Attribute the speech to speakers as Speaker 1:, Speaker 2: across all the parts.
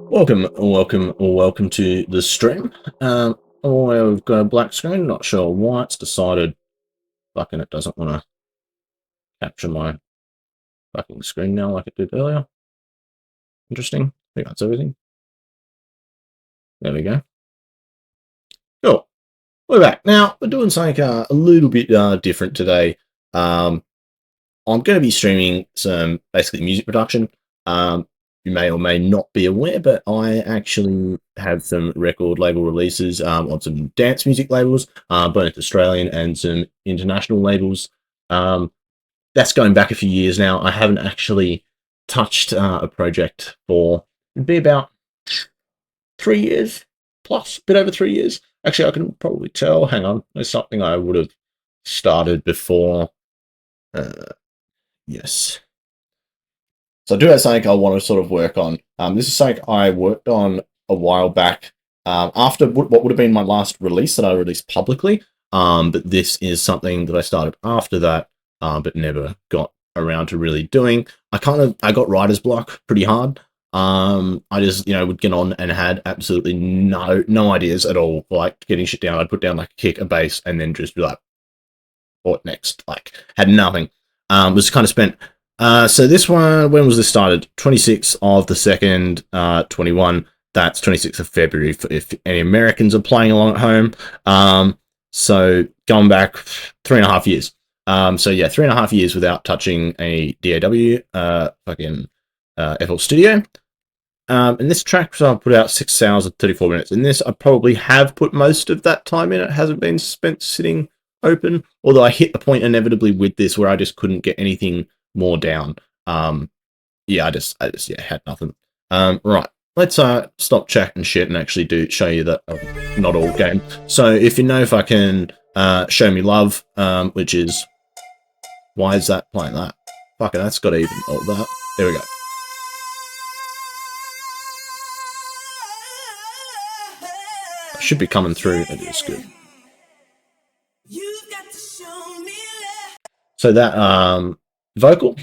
Speaker 1: Welcome to the stream. We've got a black screen. Not sure why it's decided. Fucking, it doesn't want to capture my fucking screen now like it did earlier. Interesting. I think that's everything. There we go. Cool. We're back now. We're doing something a little bit different today. I'm going to be streaming some basically music production. You may or may not be aware, but I actually have some record label releases on some dance music labels, both Australian and some international labels. That's going back a few years now. I haven't actually touched a project for it'd be about 3 years plus, a bit over 3 years. Actually, I can probably tell. Hang on, there's something I would have started before. Yes. So I do have something I want to sort of work on. This is something I worked on a while back after what would have been my last release that I released publicly. But this is something that I started after that, but never got around to really doing. I got writer's block pretty hard. I just, would get on and had absolutely no ideas at all for like getting shit down. I'd put down like a kick, a bass, and then just be like, what next? Like, had nothing. Was kind of spent. So this one, when was this started? 26th of the 2nd, 21. That's 26th of February if any Americans are playing along at home. So going back 3.5 years. So yeah, 3.5 years without touching a DAW, FLStudio. And this track I put out 6 hours and 34 minutes. In this, I probably have put most of that time in. It hasn't been spent sitting open, although I hit the point inevitably with this where I just couldn't get anything more down. I just had nothing. Right, let's stop chatting shit and actually show you that not all game. So if I can show me love, which is, why is that playing that? Fucking, that's got even all that. There we go. Should be coming through. It is good. So that vocal.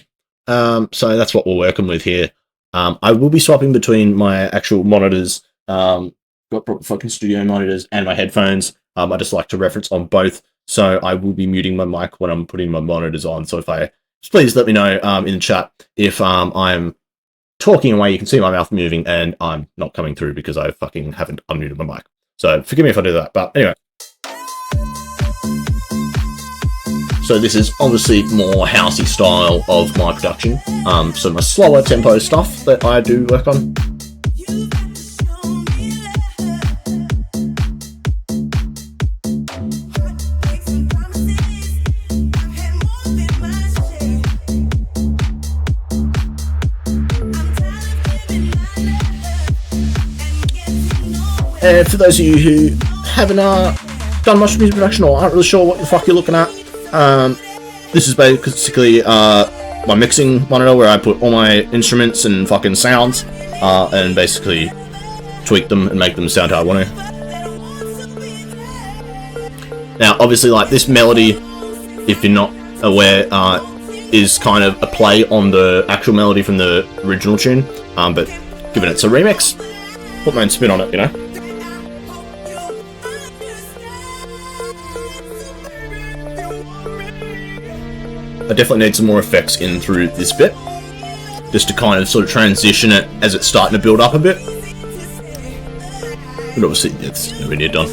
Speaker 1: So that's what we're working with here. I will be swapping between my actual monitors, got proper fucking studio monitors, and my headphones. I just like to reference on both. So I will be muting my mic when I'm putting my monitors on. So just please let me know in the chat if I'm talking away. You can see my mouth moving and I'm not coming through because I fucking haven't unmuted my mic. So forgive me if I do that. But anyway. So this is obviously more housey style of my production. So my slower tempo stuff that I do work on. And for those of you who haven't done much music production or aren't really sure what the fuck you're looking at, this is basically my mixing monitor where I put all my instruments and fucking sounds and basically tweak them and make them sound how I want to. Now obviously, like, this melody, if you're not aware, is kind of a play on the actual melody from the original tune, but given it's a remix, put my own spin on it, I definitely need some more effects in through this bit, just to kind of sort of transition it as it's starting to build up a bit. But obviously, it's nowhere near done.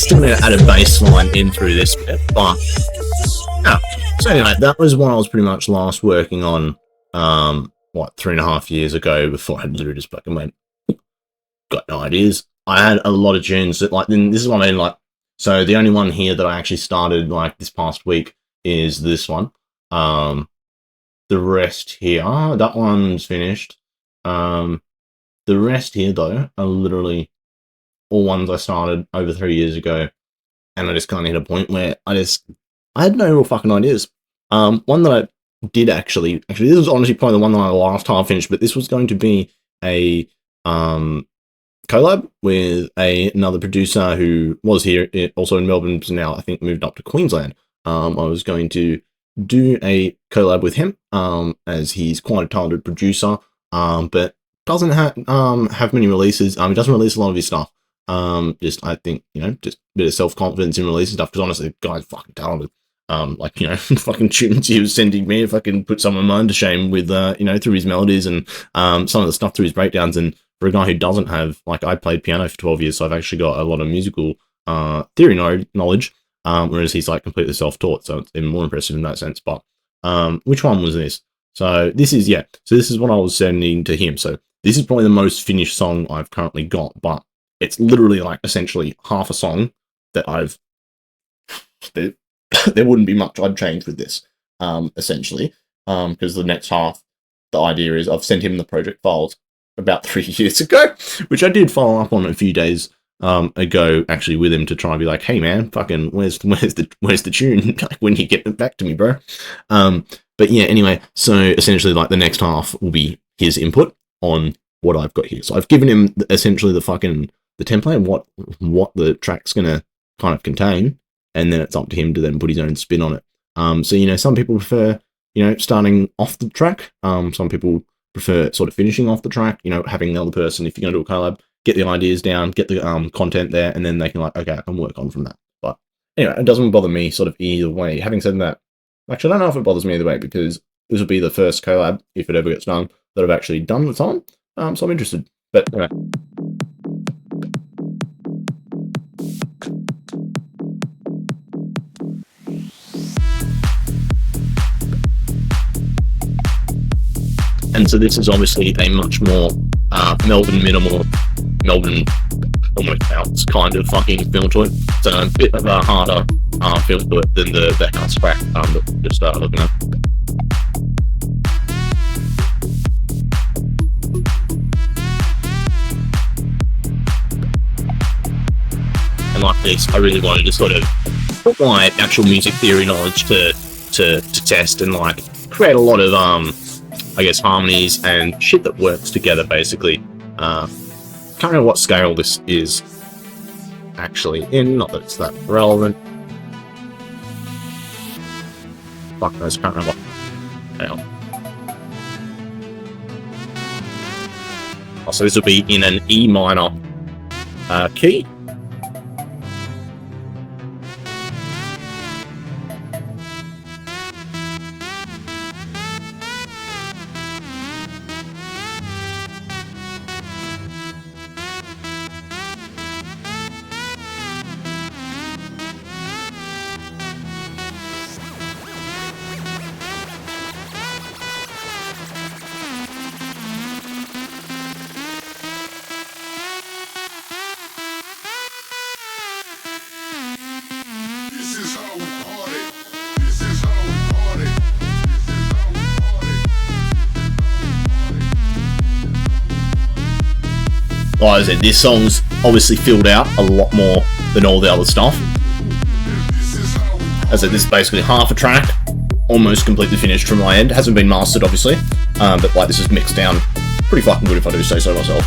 Speaker 1: still need to add a bass line in through this bit, but yeah. So anyway, that was what I was pretty much last working on, what, 3.5 years ago, before I literally just fucking went, got no ideas. I had a lot of tunes that, like, then this is what I mean, like, so the only one here that I actually started, like, this past week is this one. The rest here, that one's finished. The rest here, though, are literally all ones I started over 3 years ago, and I just kind of hit a point where I had no real fucking ideas. One that I did actually, this was honestly probably the one that I last half finished, but this was going to be a collab with another producer who was here, also in Melbourne, but now I think moved up to Queensland. I was going to do a collab with him, as he's quite a talented producer, but doesn't have many releases. He doesn't release a lot of his stuff. Just, I think, you know, just a bit of self-confidence in releasing stuff, because honestly, the guy's fucking talented. Like, you know, fucking tunes he was sending me, if I can put some of mine to shame with, you know, through his melodies and some of the stuff through his breakdowns. And for a guy who doesn't have, like, I played piano for 12 years, so I've actually got a lot of musical theory knowledge, whereas he's, like, completely self-taught, so it's even more impressive in that sense. But which one was this? So this is, yeah, so this is what I was sending to him. So this is probably the most finished song I've currently got, but it's literally, like, essentially half a song that I've... There wouldn't be much I'd change with this, essentially, because the next half, the idea is I've sent him the project files about 3 years ago, which I did follow up on a few days ago, actually, with him to try and be like, hey man, fucking, where's the tune? Like, when you get it back to me, bro? But yeah, anyway, so essentially, like, the next half will be his input on what I've got here. So I've given him essentially the template, what the track's gonna kind of contain, and then it's up to him to then put his own spin on it. So, you know, some people prefer, you know, starting off the track. Some people prefer sort of finishing off the track, you know, having the other person, if you're going to do a collab, get the ideas down, get the content there, and then they can, like, okay, I can work on from that. But anyway, it doesn't bother me sort of either way. Having said that, actually, I don't know if it bothers me either way, because this will be the first collab, if it ever gets done, that I've actually done with someone. So I'm interested. But anyway. And so this is obviously a much more Melbourne minimal, Melbourne almost house kind of fucking feel to it. It's a bit of a harder feel to it than the house track that we just started looking at. And like this, I really wanted to sort of put my actual music theory knowledge to test and, like, create a lot of I guess harmonies and shit that works together, basically. Can't remember what scale this is actually in, not that it's that relevant. Fuck knows, can't remember. Hang on. Oh, so this will be in an E minor key. Like I said, this song's obviously filled out a lot more than all the other stuff. As I said, this is basically half a track, almost completely finished from my end. Hasn't been mastered, obviously, but like, this is mixed down pretty fucking good, if I do say so myself.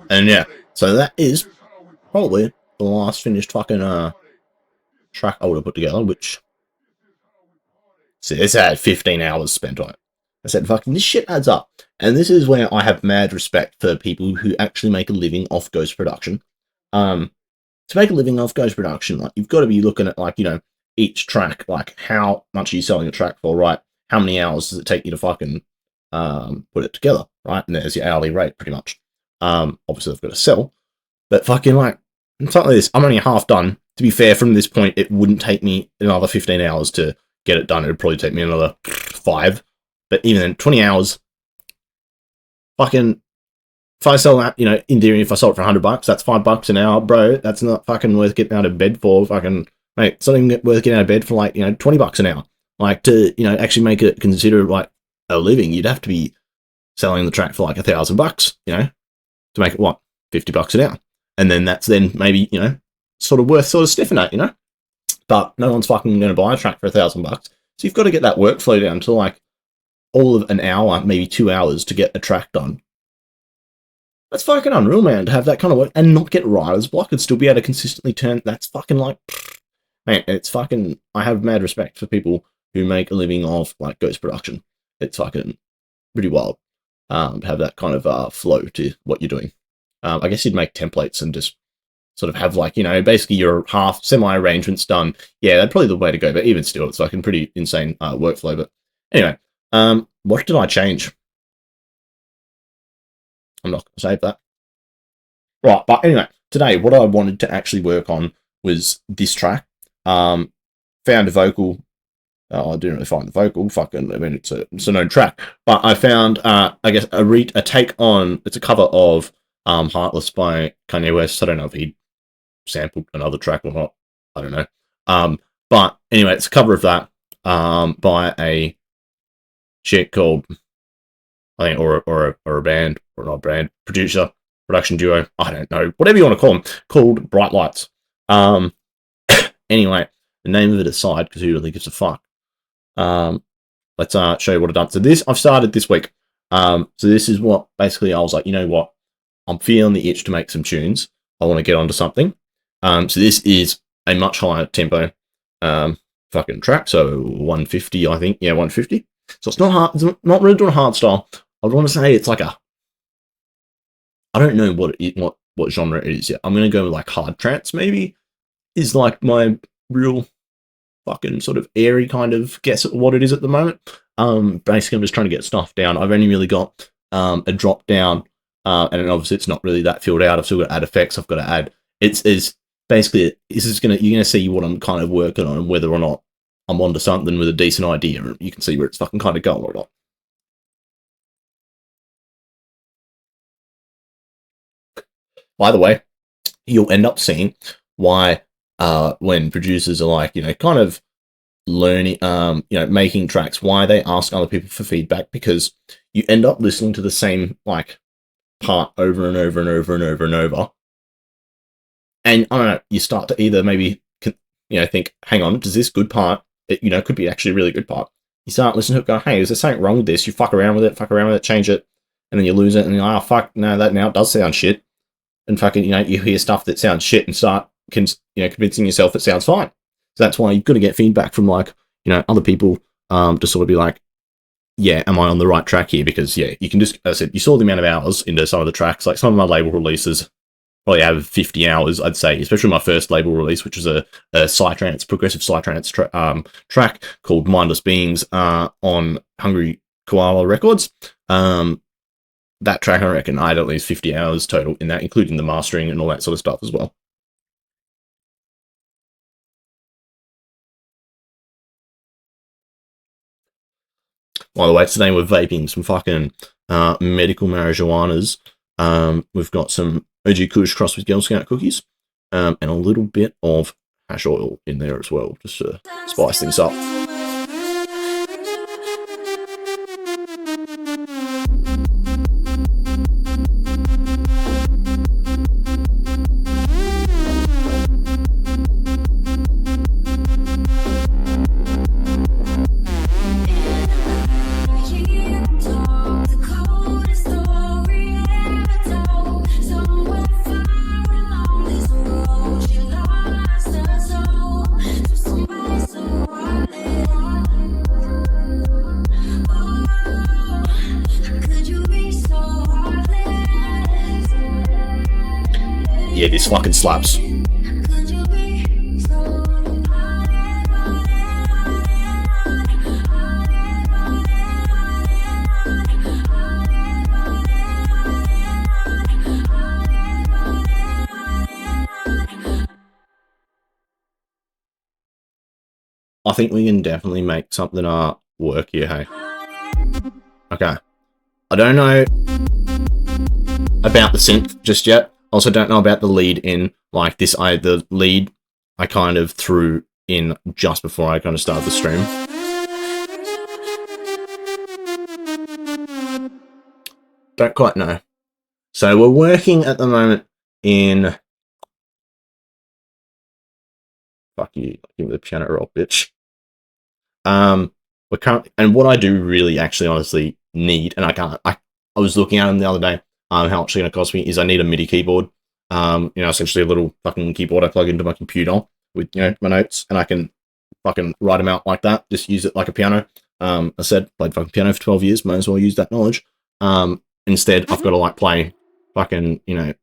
Speaker 1: And yeah, so that is probably the last finished fucking track I would have put together, which, see, this had 15 hours spent on it. I said, fucking, this shit adds up. And this is where I have mad respect for people who actually make a living off ghost production. To make a living off ghost production, like, you've got to be looking at, like, you know, each track, like, how much are you selling a track for, right? How many hours does it take you to fucking put it together, right? And there's your hourly rate, pretty much. Obviously, I've got to sell, but fucking, like, something like this, I'm only half done. To be fair, from this point, it wouldn't take me another 15 hours to get it done. It would probably take me another 5. But even then, 20 hours, fucking, if I sell that, you know, in theory, if I sold it for $100, that's $5 an hour, bro. That's not fucking worth getting out of bed for. Fucking, mate, it's not even worth getting out of bed for, like, you know, $20 an hour. Like, to, you know, actually make it consider like a living, you'd have to be selling the track for like $1,000, you know, to make it what, $50 an hour. And then that's then maybe, you know, sort of worth sort of sniffing at, you know. But no one's fucking going to buy a track for $1,000. So you've got to get that workflow down to like all of an hour, maybe 2 hours to get a track done. That's fucking unreal, man, to have that kind of work and not get writer's block and still be able to consistently turn. That's fucking like, man, it's fucking, I have mad respect for people who make a living off like ghost production. It's fucking pretty wild to have that kind of flow to what you're doing. I guess you'd make templates and just sort of have like, you know, basically your half semi-arrangements done. Yeah, that's probably the way to go, but even still, it's fucking pretty insane workflow. But anyway, what did I change? I'm not going to save that. Right, but anyway, today, what I wanted to actually work on was this track. Found a vocal. I didn't really find the vocal. Fucking, I mean, it's a known track. But I found, I guess, a take on. It's a cover of "Heartless" by Kanye West. I don't know if he sampled another track or not. I don't know. But anyway, it's a cover of that by a chick called, I think, or a band, or not a band, production duo, I don't know, whatever you want to call them, called Bright Lights. Anyway, the name of it aside, because who really gives a fuck? Let's show you what I've done. So this, I've started this week. So this is what, basically, I was like, you know what? I'm feeling the itch to make some tunes. I want to get onto something. So this is a much higher tempo fucking track. So 150, I think. Yeah, 150. So it's not hard. It's not really doing hard style. I would want to say it's like a, I don't know what genre it is yet. I'm going to go with like hard trance, maybe, is like my real fucking sort of airy kind of guess at what it is at the moment. Basically, I'm just trying to get stuff down. I've only really got a drop down, and obviously it's not really that filled out. I've still got to add effects. I've got to add. It's basically, this is you're gonna see what I'm kind of working on and whether or not I'm onto something with a decent idea. You can see where it's fucking kind of going or not. By the way, you'll end up seeing why when producers are like, you know, kind of learning, you know, making tracks, why they ask other people for feedback, because you end up listening to the same like part over and over and over and over and over. And I don't know, you start to either maybe, you know, think, hang on, does this good part, it, you know, could be actually a really good part. You start listening to it, go, hey, is there something wrong with this? You fuck around with it, change it, and then you lose it, and you're like, oh, fuck, no, that now it does sound shit. And fucking, you know, you hear stuff that sounds shit and start, you know, convincing yourself it sounds fine. So that's why you've got to get feedback from, like, you know, other people to sort of be like, yeah, am I on the right track here? Because, yeah, you can just, as I said, you saw the amount of hours into some of the tracks. Like, some of my label releases probably have 50 hours, I'd say, especially my first label release, which was a psytrance, progressive psytrance track called Mindless Beings on Hungry Koala Records. That track, I reckon, I had at least 50 hours total in that, including the mastering and all that sort of stuff as well. By the way, today we're vaping some fucking medical marijuanas. We've got some OG Kush crossed with Girl Scout cookies, and a little bit of hash oil in there as well, just to spice things up. Yeah, this fucking slaps. I think we can definitely make something work here, hey. Okay. I don't know about the synth just yet. Also don't know about the lead in, like this, the lead I kind of threw in just before I kind of started the stream. Don't quite know. So we're working at the moment in... Fuck you, give me the piano roll, bitch. We're currently, and what I do really actually honestly need, and I was looking at them the other day, how much it's going to cost me, is I need a MIDI keyboard. You know, essentially a little fucking keyboard I plug into my computer with, you know, my notes, and I can fucking write them out like that, just use it like a piano. I said, played fucking piano for 12 years, might as well use that knowledge. Instead, I've got to like play fucking, you know,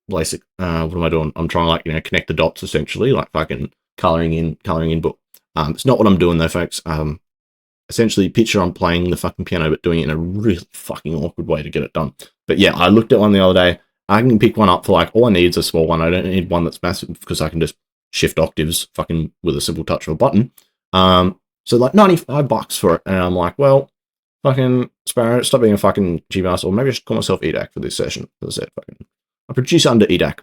Speaker 1: basic, what am I doing? I'm trying to like, you know, connect the dots essentially, like fucking coloring in book. It's not what I'm doing though, folks. Essentially, picture I'm playing the fucking piano, but doing it in a really fucking awkward way to get it done. But yeah, I looked at one the other day. I can pick one up for like, all I need is a small one. I don't need one that's massive because I can just shift octaves fucking with a simple touch of a button. So like $95 for it. And I'm like, well, fucking Sparrow, stop being a fucking G-Master, or maybe I should call myself eDak for this session. As I said, fucking, I produce under eDak.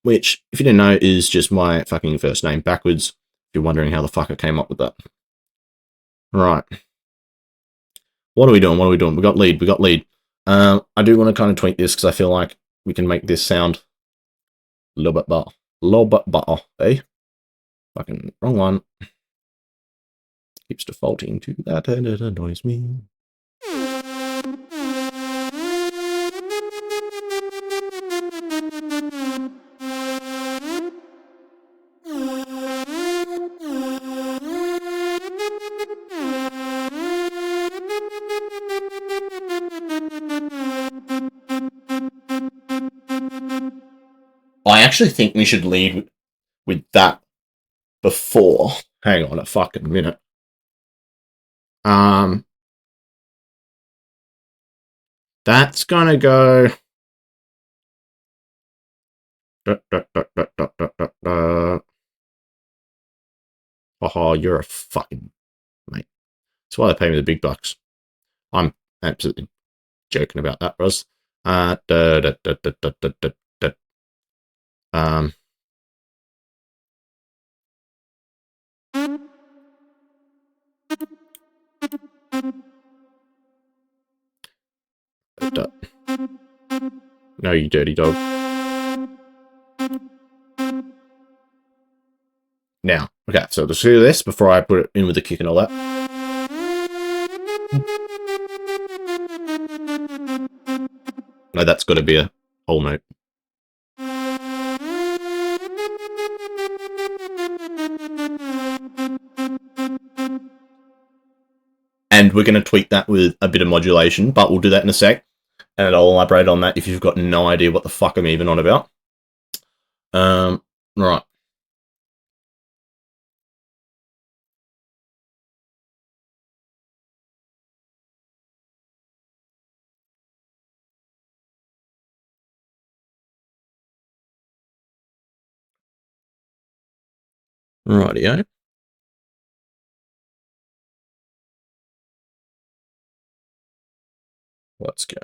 Speaker 1: Which, if you didn't know, is just my fucking first name backwards. If you're wondering how the fuck I came up with that. Right. What are we doing? What are we doing? We got lead. We got lead. I do want to kind of tweak this because I feel like we can make this sound a little bit better. A little bit better, eh? Fucking wrong one. Keeps defaulting to that and it annoys me. I actually think we should lead with that before. Hang on a fucking minute. That's gonna go. Oh, you're a fucking mate. That's why they pay me the big bucks. I'm absolutely joking about that, bros. No, you dirty dog. Now, okay, so let's do this before I put it in with the kick and all that. No, that's got to be a whole note. And we're going to tweak that with a bit of modulation, but we'll do that in a sec. And I'll elaborate on that if you've got no idea what the fuck I'm even on about. Right. Rightio. Let's go.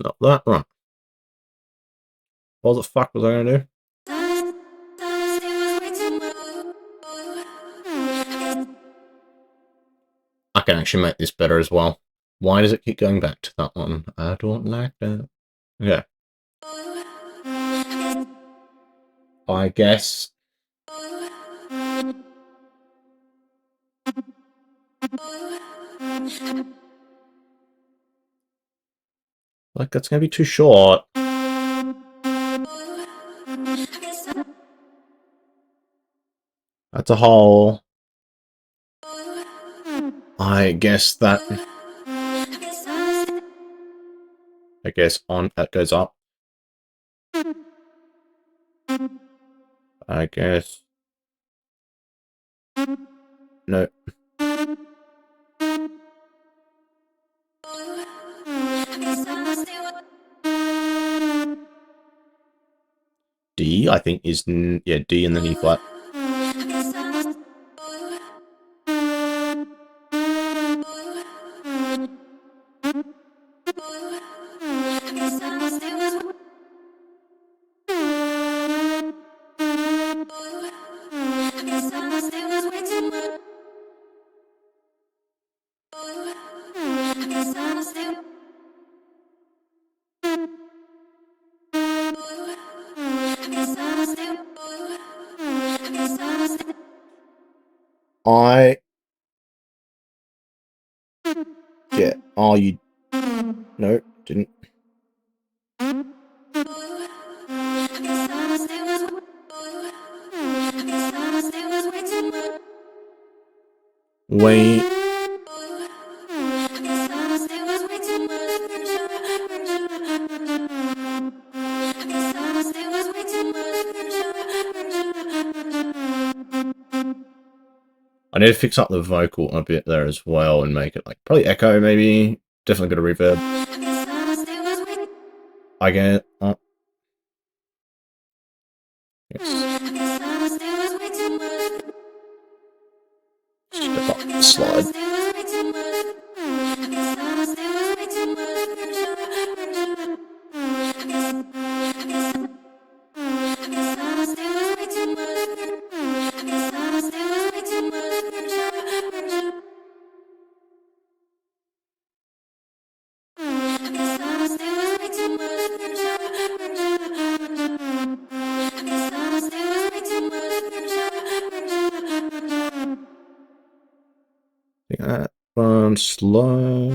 Speaker 1: Not that, right. What the fuck was I going to do? I can actually make this better as well. Why does it keep going back to that one? I don't like that. Okay. I guess. Like, that's going to be too short. That's a whole... I guess that... I guess on... That goes up. I guess... No. D, I think, is... Yeah, D and then E flat. Yeah. Oh, you... No, didn't. Wait. I need to fix up the vocal a bit there as well and make it like probably echo maybe. Definitely got a reverb. I get yes. Step up the slide. That one slow.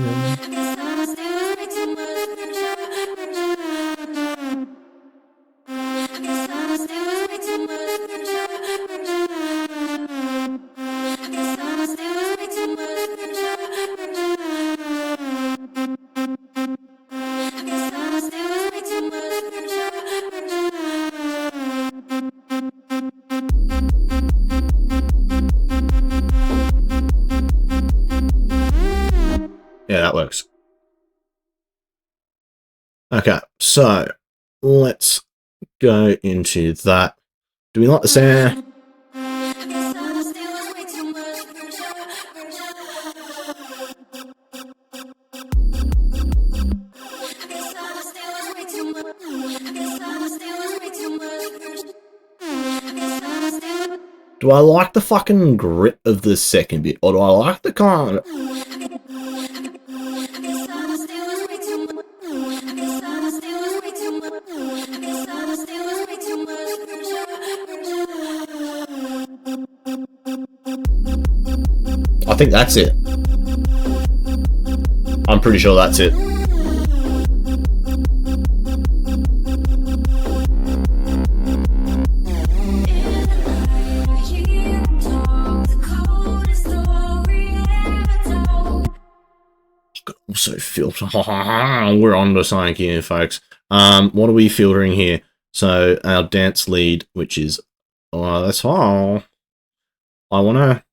Speaker 1: Yeah, that works. Okay, so let's go into that. Do we like the sound? Do I like the fucking grit of the second bit, or do I like the kind of... I think that's it. I'm pretty sure that's it. Also filter. We're on to something here, folks. What are we filtering here? So our dance lead, which is, oh, that's all. I want to.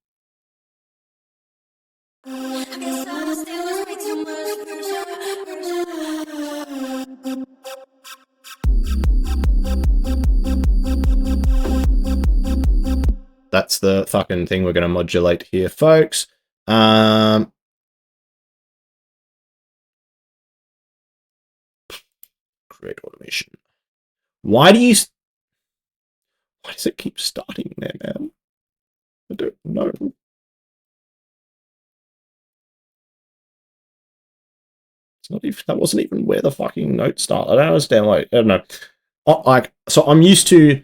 Speaker 1: That's the fucking thing we're going to modulate here, folks. Create automation. Why does it keep starting there, man? I don't know. It's not even, that wasn't even where the fucking note started. I don't understand. Like, I don't know. So I'm used to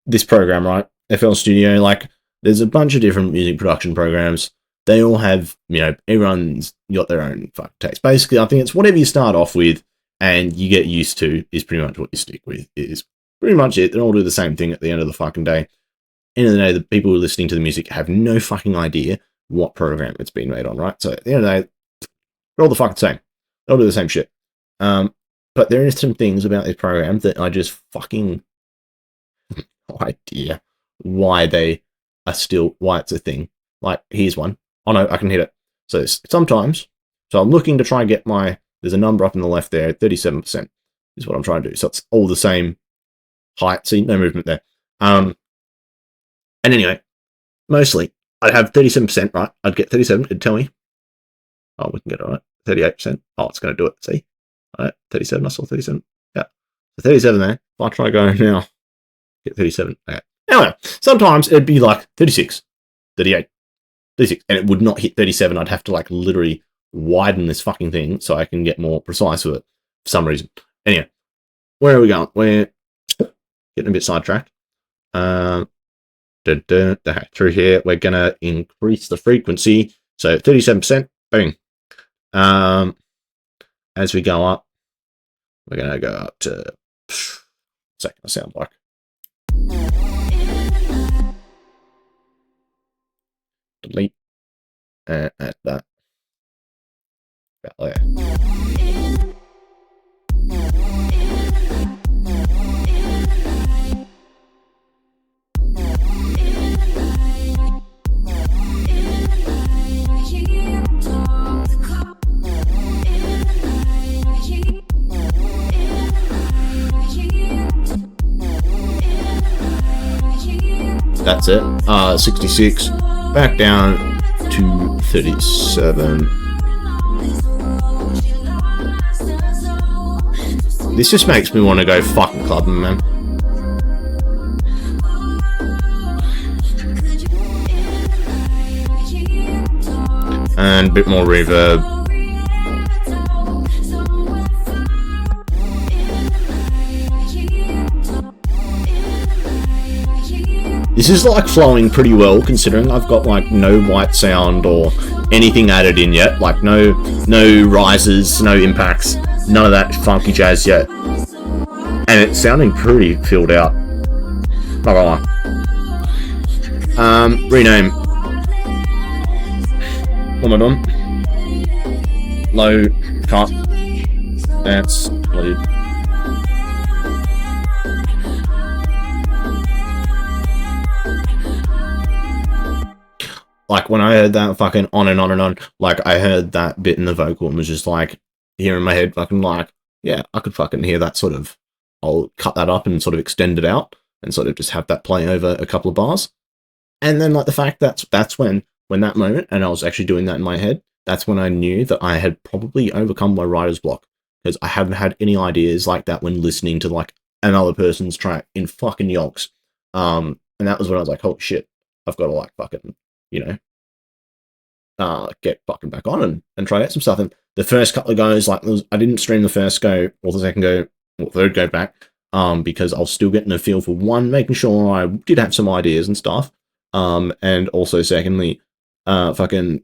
Speaker 1: this program, right? FLStudio. Like, there's a bunch of different music production programs. They all have, you know, everyone's got their own fucking taste. Basically, I think it's whatever you start off with and you get used to is pretty much what you stick with. Is pretty much it. They all do the same thing at the end of the fucking day. end of the day, the people who are listening to the music have no fucking idea what program it's been made on, right? So at the end of the day, they're all the fucking same. They'll do the same shit. But there are some things about this program that I just fucking no idea why they are still, why it's a thing. Like, here's one. Oh no, I can hit it. So sometimes, so I'm looking to try and get there's a number up in the left there, 37% is what I'm trying to do. So it's all the same height. See, no movement there. And anyway, mostly I'd have 37%, right? I'd get 37, it'd tell me. Oh, we can get it right. 38%. Oh, it's going to do it. See? All right, 37. I saw 37. Yeah. So 37 there. If I try going now, get 37. Okay. Anyway, sometimes it'd be like 36, 38, 36, and it would not hit 37. I'd have to like literally widen this fucking thing so I can get more precise with it for some reason. Anyway, where are we going? We're getting a bit sidetracked. Through here, we're going to increase the frequency. So 37%, boom. As we go up, we're going to go up to, what's that going to sound like? Delete and add that. About there. That's it. 66. Back down to 37. This just makes me want to go fucking clubbing, man. And a bit more reverb. This is like flowing pretty well, considering I've got like no white sound or anything added in yet. Like no rises, no impacts, none of that funky jazz yet. And it's sounding pretty filled out. Not gonna lie. Rename. What am I doing? Low, cut, dance, lead. Like, when I heard that fucking on and on and on, like, I heard that bit in the vocal and was just like, here in my head, fucking like, yeah, I could fucking hear that sort of, I'll cut that up and sort of extend it out and sort of just have that play over a couple of bars. And then, like, the fact that's when that moment, and I was actually doing that in my head, that's when I knew that I had probably overcome my writer's block, because I haven't had any ideas like that when listening to, like, another person's track in fucking yonks. And that was when I was like, holy shit, I've got to, like, fucking, you know, get fucking back on and try out some stuff. And the first couple of goes, like, I didn't stream the first go or the second go or third go back, because I was still getting a feel for one, making sure I did have some ideas and stuff, and also secondly, fucking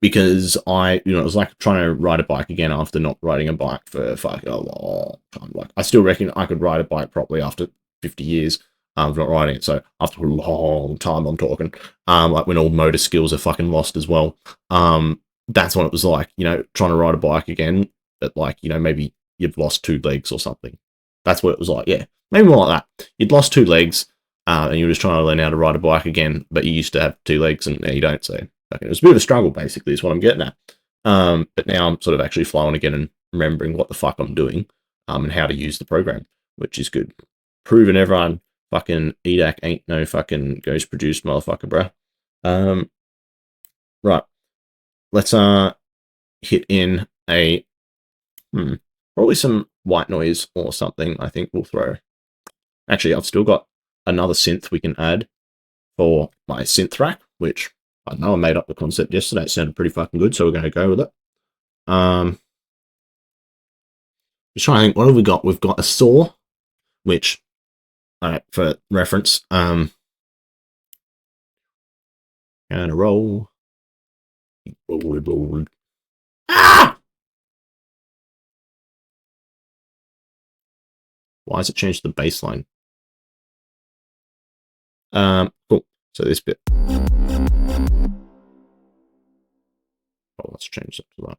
Speaker 1: because I, you know, it was like trying to ride a bike again after not riding a bike for fucking a long time. Like, I still reckon I could ride a bike properly after 50 years of not riding it. So after a long time, I'm talking, like when all motor skills are fucking lost as well. That's when it was like, you know, trying to ride a bike again, but like, you know, maybe you've lost 2 legs or something. That's what it was like. Yeah, maybe more like that. You'd lost 2 legs, and you were just trying to learn how to ride a bike again, but you used to have 2 legs and now you don't. So it was a bit of a struggle, basically, is what I'm getting at. But now I'm sort of actually flowing again and remembering what the fuck I'm doing, and how to use the program, which is good. Proving everyone fucking eDak ain't no fucking ghost produced motherfucker, bruh. Right. Let's hit in a probably some white noise or something. I think we'll throw. Actually, I've still got another synth we can add for my synth rack, which I know I made up the concept yesterday. It sounded pretty fucking good, so we're going to go with it. Just trying to think, what have we got? We've got a saw, which, for reference, and a roll. Ah! Why has it changed the baseline? Cool. So this bit. Oh, let's change that to that.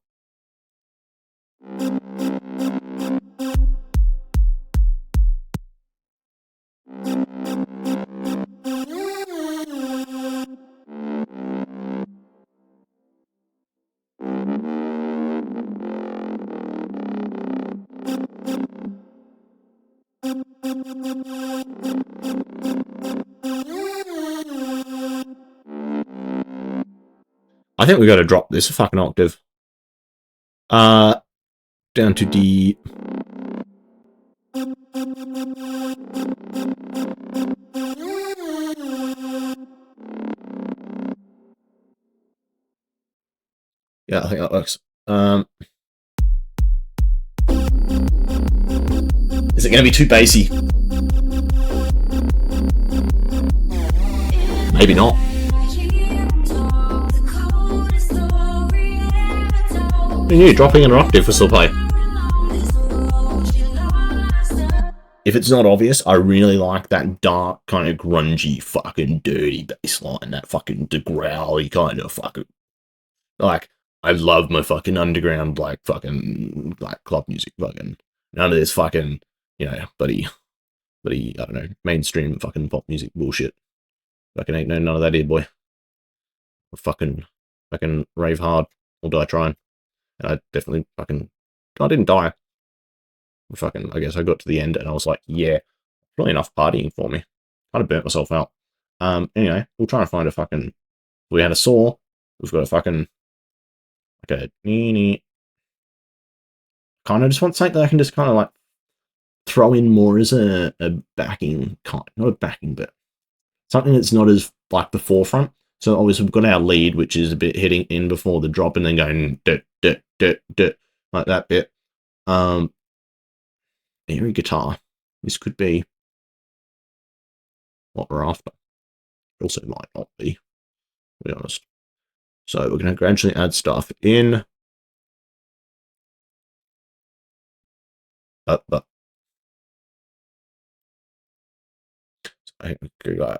Speaker 1: I think we got to drop this a fucking octave. Down to D. Yeah, I think that works. Is it going to be too bassy? Maybe not. Who knew dropping an octave will still play? If it's not obvious, I really like that dark, kind of grungy, fucking dirty bass line. That fucking growly kind of fucking... Like, I love my fucking underground, like, fucking, like, club music, fucking... None of this fucking, you know, buddy, I don't know, mainstream fucking pop music bullshit. Fucking ain't none of that here, boy. Fucking rave hard or die trying. And I definitely fucking... I didn't die. Fucking, I guess I got to the end and I was like, yeah, really enough partying for me. Kind of burnt myself out. Anyway, we'll try and find a fucking... We had a saw. We've got a fucking... Like a... Kind of just want something that I can just kind of like throw in more as a backing kind. Not a backing, but something that's not as like the forefront. So obviously we've got our lead, which is a bit hitting in before the drop and then going like that bit. Airy guitar. This could be what we're after. It also might not be, to be honest. So we're going to gradually add stuff in. So I could go.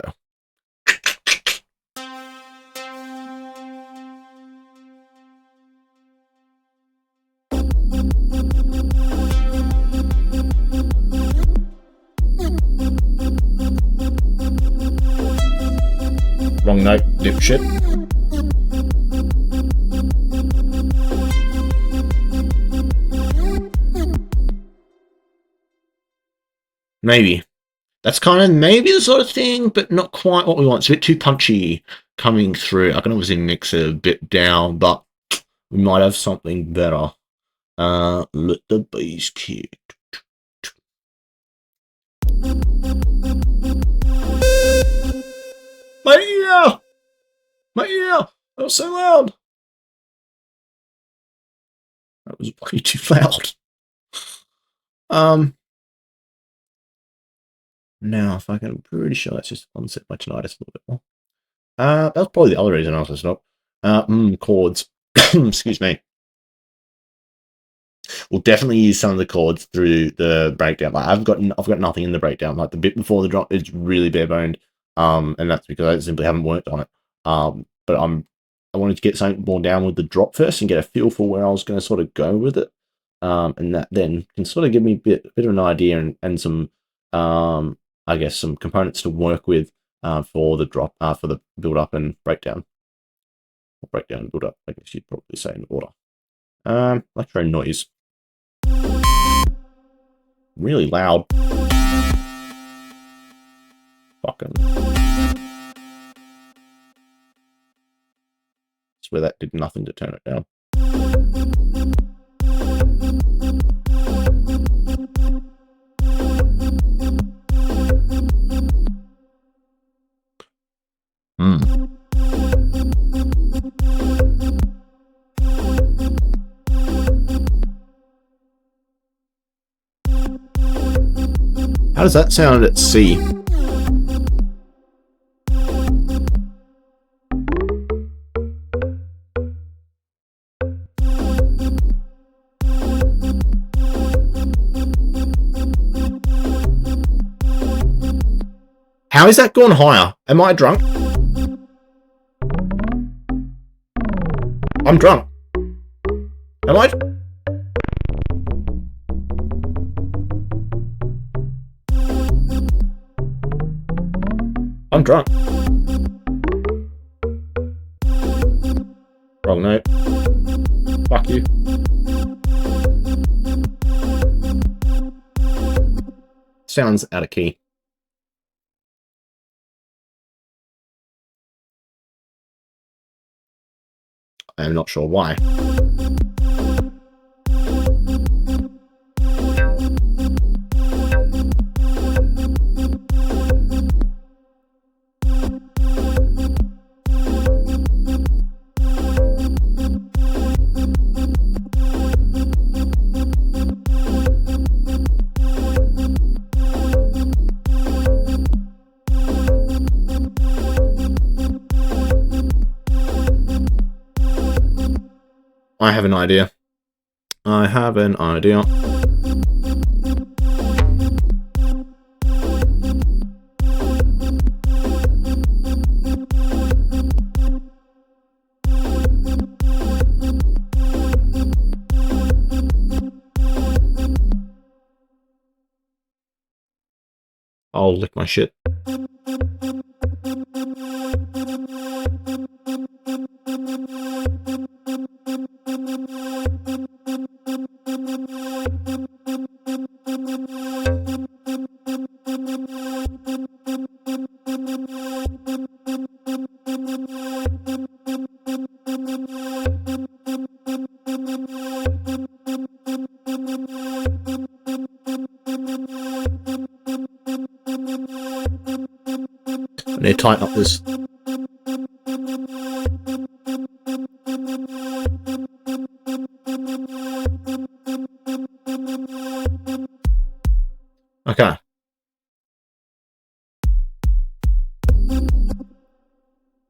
Speaker 1: Wrong note, dipshit. Maybe. That's kind of maybe the sort of thing, but not quite what we want. It's a bit too punchy coming through. I can obviously mix it a bit down, but we might have something better. Let the bass kick. My ear! My ear! That was so loud! That was way too loud. Now, if I can, I'm pretty sure that's just unset my tinnitus a little bit more. That's probably the other reason I also stopped. Chords. Excuse me. We'll definitely use some of the chords through the breakdown. Like I've got nothing in the breakdown. Like the bit before the drop is really bare boned. And that's because I simply haven't worked on it. But I wanted to get something more down with the drop first and get a feel for where I was going to sort of go with it. And that then can sort of give me a bit of an idea and some I guess some components to work with for the drop for the build up and breakdown. Breakdown and build up, I guess you'd probably say in order. Electro noise. Really loud. Fucking. Swear that did nothing to turn it down. How does that sound at C? How is that gone higher? Am I drunk? I'm drunk. Am I? I'm drunk. Wrong note. Fuck you. Sounds out of key. I am not sure why. I have an idea. I have an idea. I'll lick my shit. I need to tighten up this. Okay.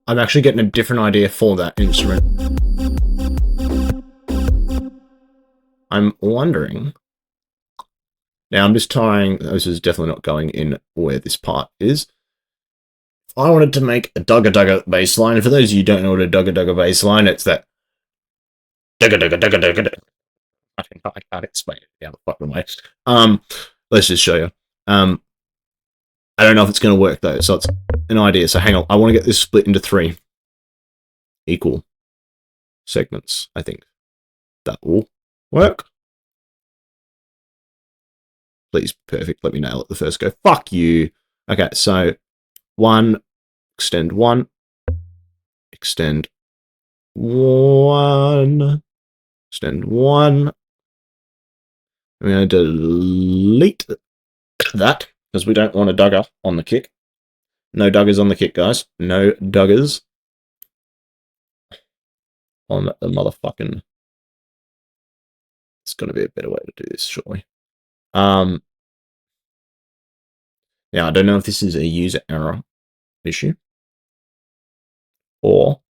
Speaker 1: I'm actually getting a different idea for that instrument. I'm wondering. Now I'm just tying, this is definitely not going in where this part is. If I wanted to make a dugga dugga bass line, for those of you who don't know what a dugga dugga bass line, it's that dugga dugga dugga dugga dugga. I can't explain it the other fucking way. Let's just show you. I don't know if it's going to work though, so it's an idea. So hang on, I want to get this split into 3 equal segments. I think that will work. Please, perfect. Let me nail it the first go. Fuck you. Okay, so 1, extend 1, extend 1, extend 1. I'm going to delete that because we don't want a dugger on the kick. No duggers on the kick, guys. No duggers on the motherfucking. It's going to be a better way to do this, surely. Now, I don't know if this is a user error issue or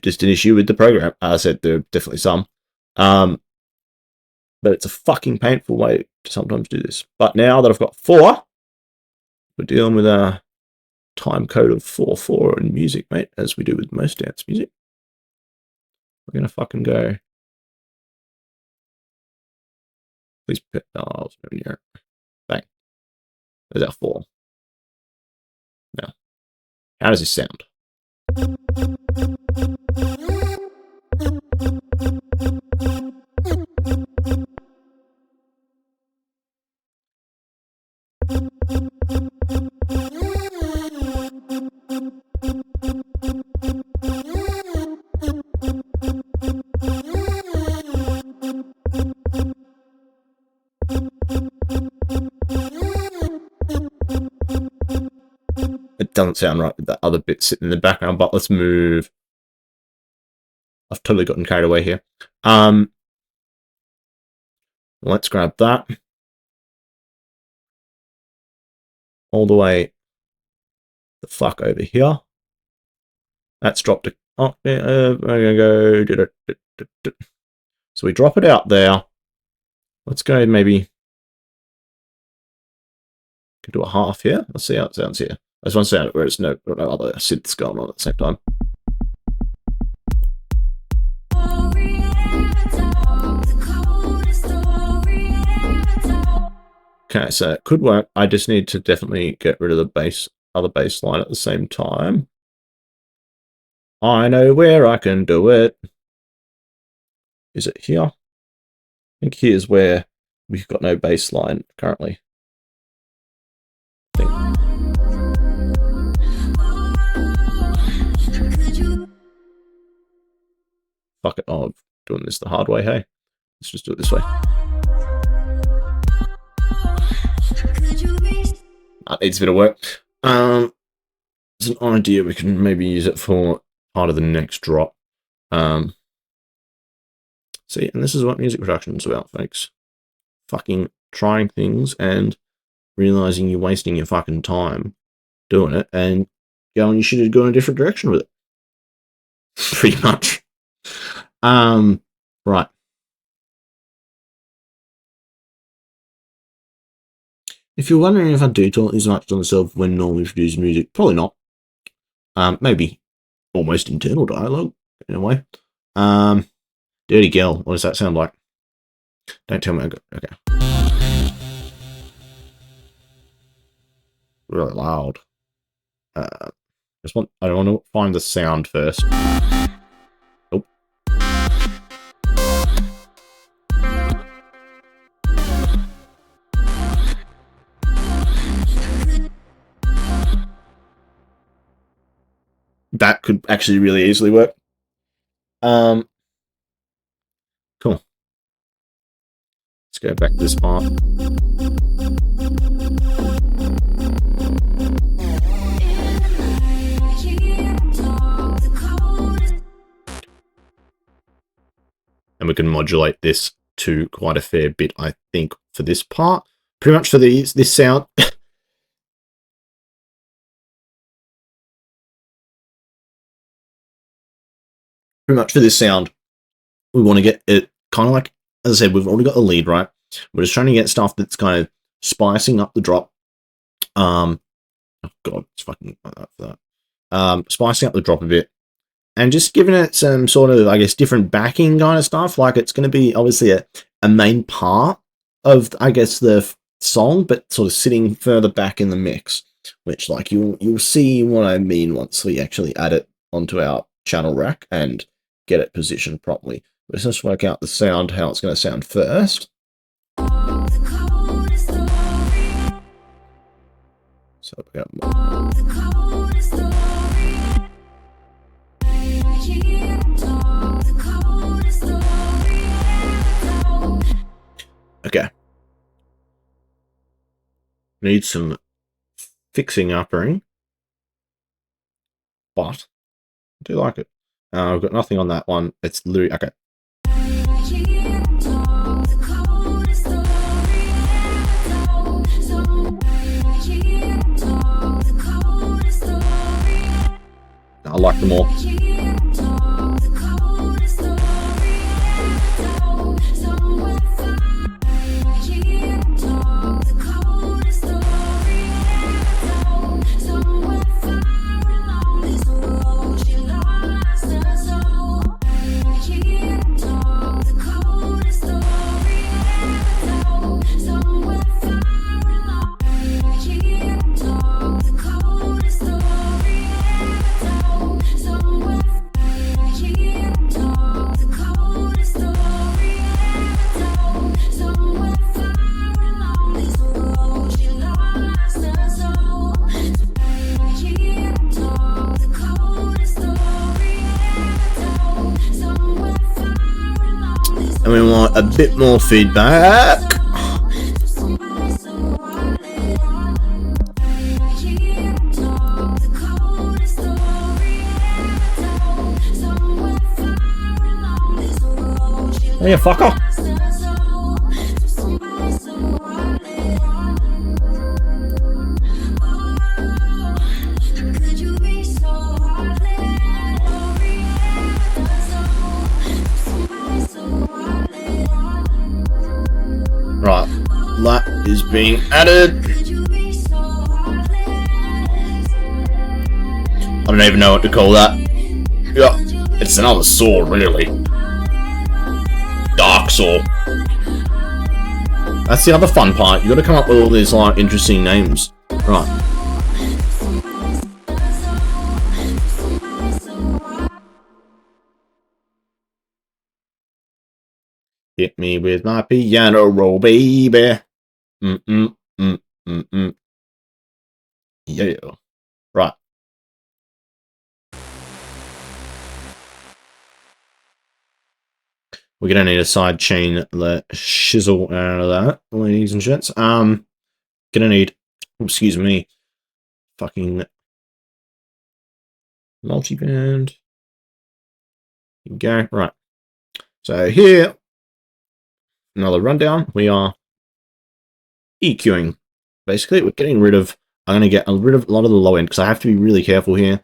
Speaker 1: just an issue with the program. As I said, there are definitely some. But it's a fucking painful way to sometimes do this. But now that I've got 4, we're dealing with a time code of 4/4 in music, mate, as we do with most dance music. We're going to fucking go. Please put, oh, bang. There's our 4. Now, how does this sound? It doesn't sound right with that other bit sitting in the background, but let's move. I've totally gotten carried away here. Let's grab that. All the way the fuck over here. That's dropped it. Oh, yeah, we're going to go. So we drop it out there. Let's go maybe Could do a half here. Let's see how it sounds here. I just want to sound it where it's no other synths going on at the same time. Okay, so it could work. I just need to definitely get rid of the other bass line at the same time. I know where I can do it. Is it here? I think here's where we've got no bass line currently. Fuck it. Oh, I'm doing this the hard way, hey? Let's just do it this way. That needs a bit of work. It's an idea. We can maybe use it for part of the next drop. See, and this is what music production is about, folks. Fucking trying things and realizing you're wasting your fucking time doing it and going, you should have gone a different direction with it. Pretty much. Right. If you're wondering if I do talk as much to myself when normally producing music, probably not. Maybe almost internal dialogue in a way. Dirty Girl, what does that sound like? Don't tell me I got, okay. Really loud. I want to find the sound first. Oh. That could actually really easily work. Cool. Let's go back to this part. And we can modulate this to quite a fair bit, I think, for this part. Pretty much for this sound. Pretty much for this sound, we want to get it kind of like, as I said, we've already got the lead, right? We're just trying to get stuff that's kind of spicing up the drop. Oh god, it's fucking like that for that. Spicing up the drop a bit. And just giving it some sort of, I guess, different backing kind of stuff. Like it's going to be obviously a main part of, I guess, the song, but sort of sitting further back in the mix. Which, like, you'll see what I mean once we actually add it onto our channel rack and get it positioned properly. Let's just work out the sound, how it's going to sound first. So we got okay. Need some fixing uppering, but I do like it. I've got nothing on that one. It's literally okay. I like them all. And we want a bit more feedback. Oh, yeah, fucker. Right, that is being added. don't even know what to call that. Yeah, it's another saw, really. Dark saw. That's the other fun part. You got to come up with all these like interesting names, right? Hit me with my piano roll, baby. Yeah. Right. We're gonna need a side chain the shizzle out of that, ladies and gents. Gonna need, excuse me, fucking multiband. Here we go. Right. So here, another rundown. We are EQing. Basically, we're getting rid of. I'm gonna get rid of a lot of the low end because I have to be really careful here.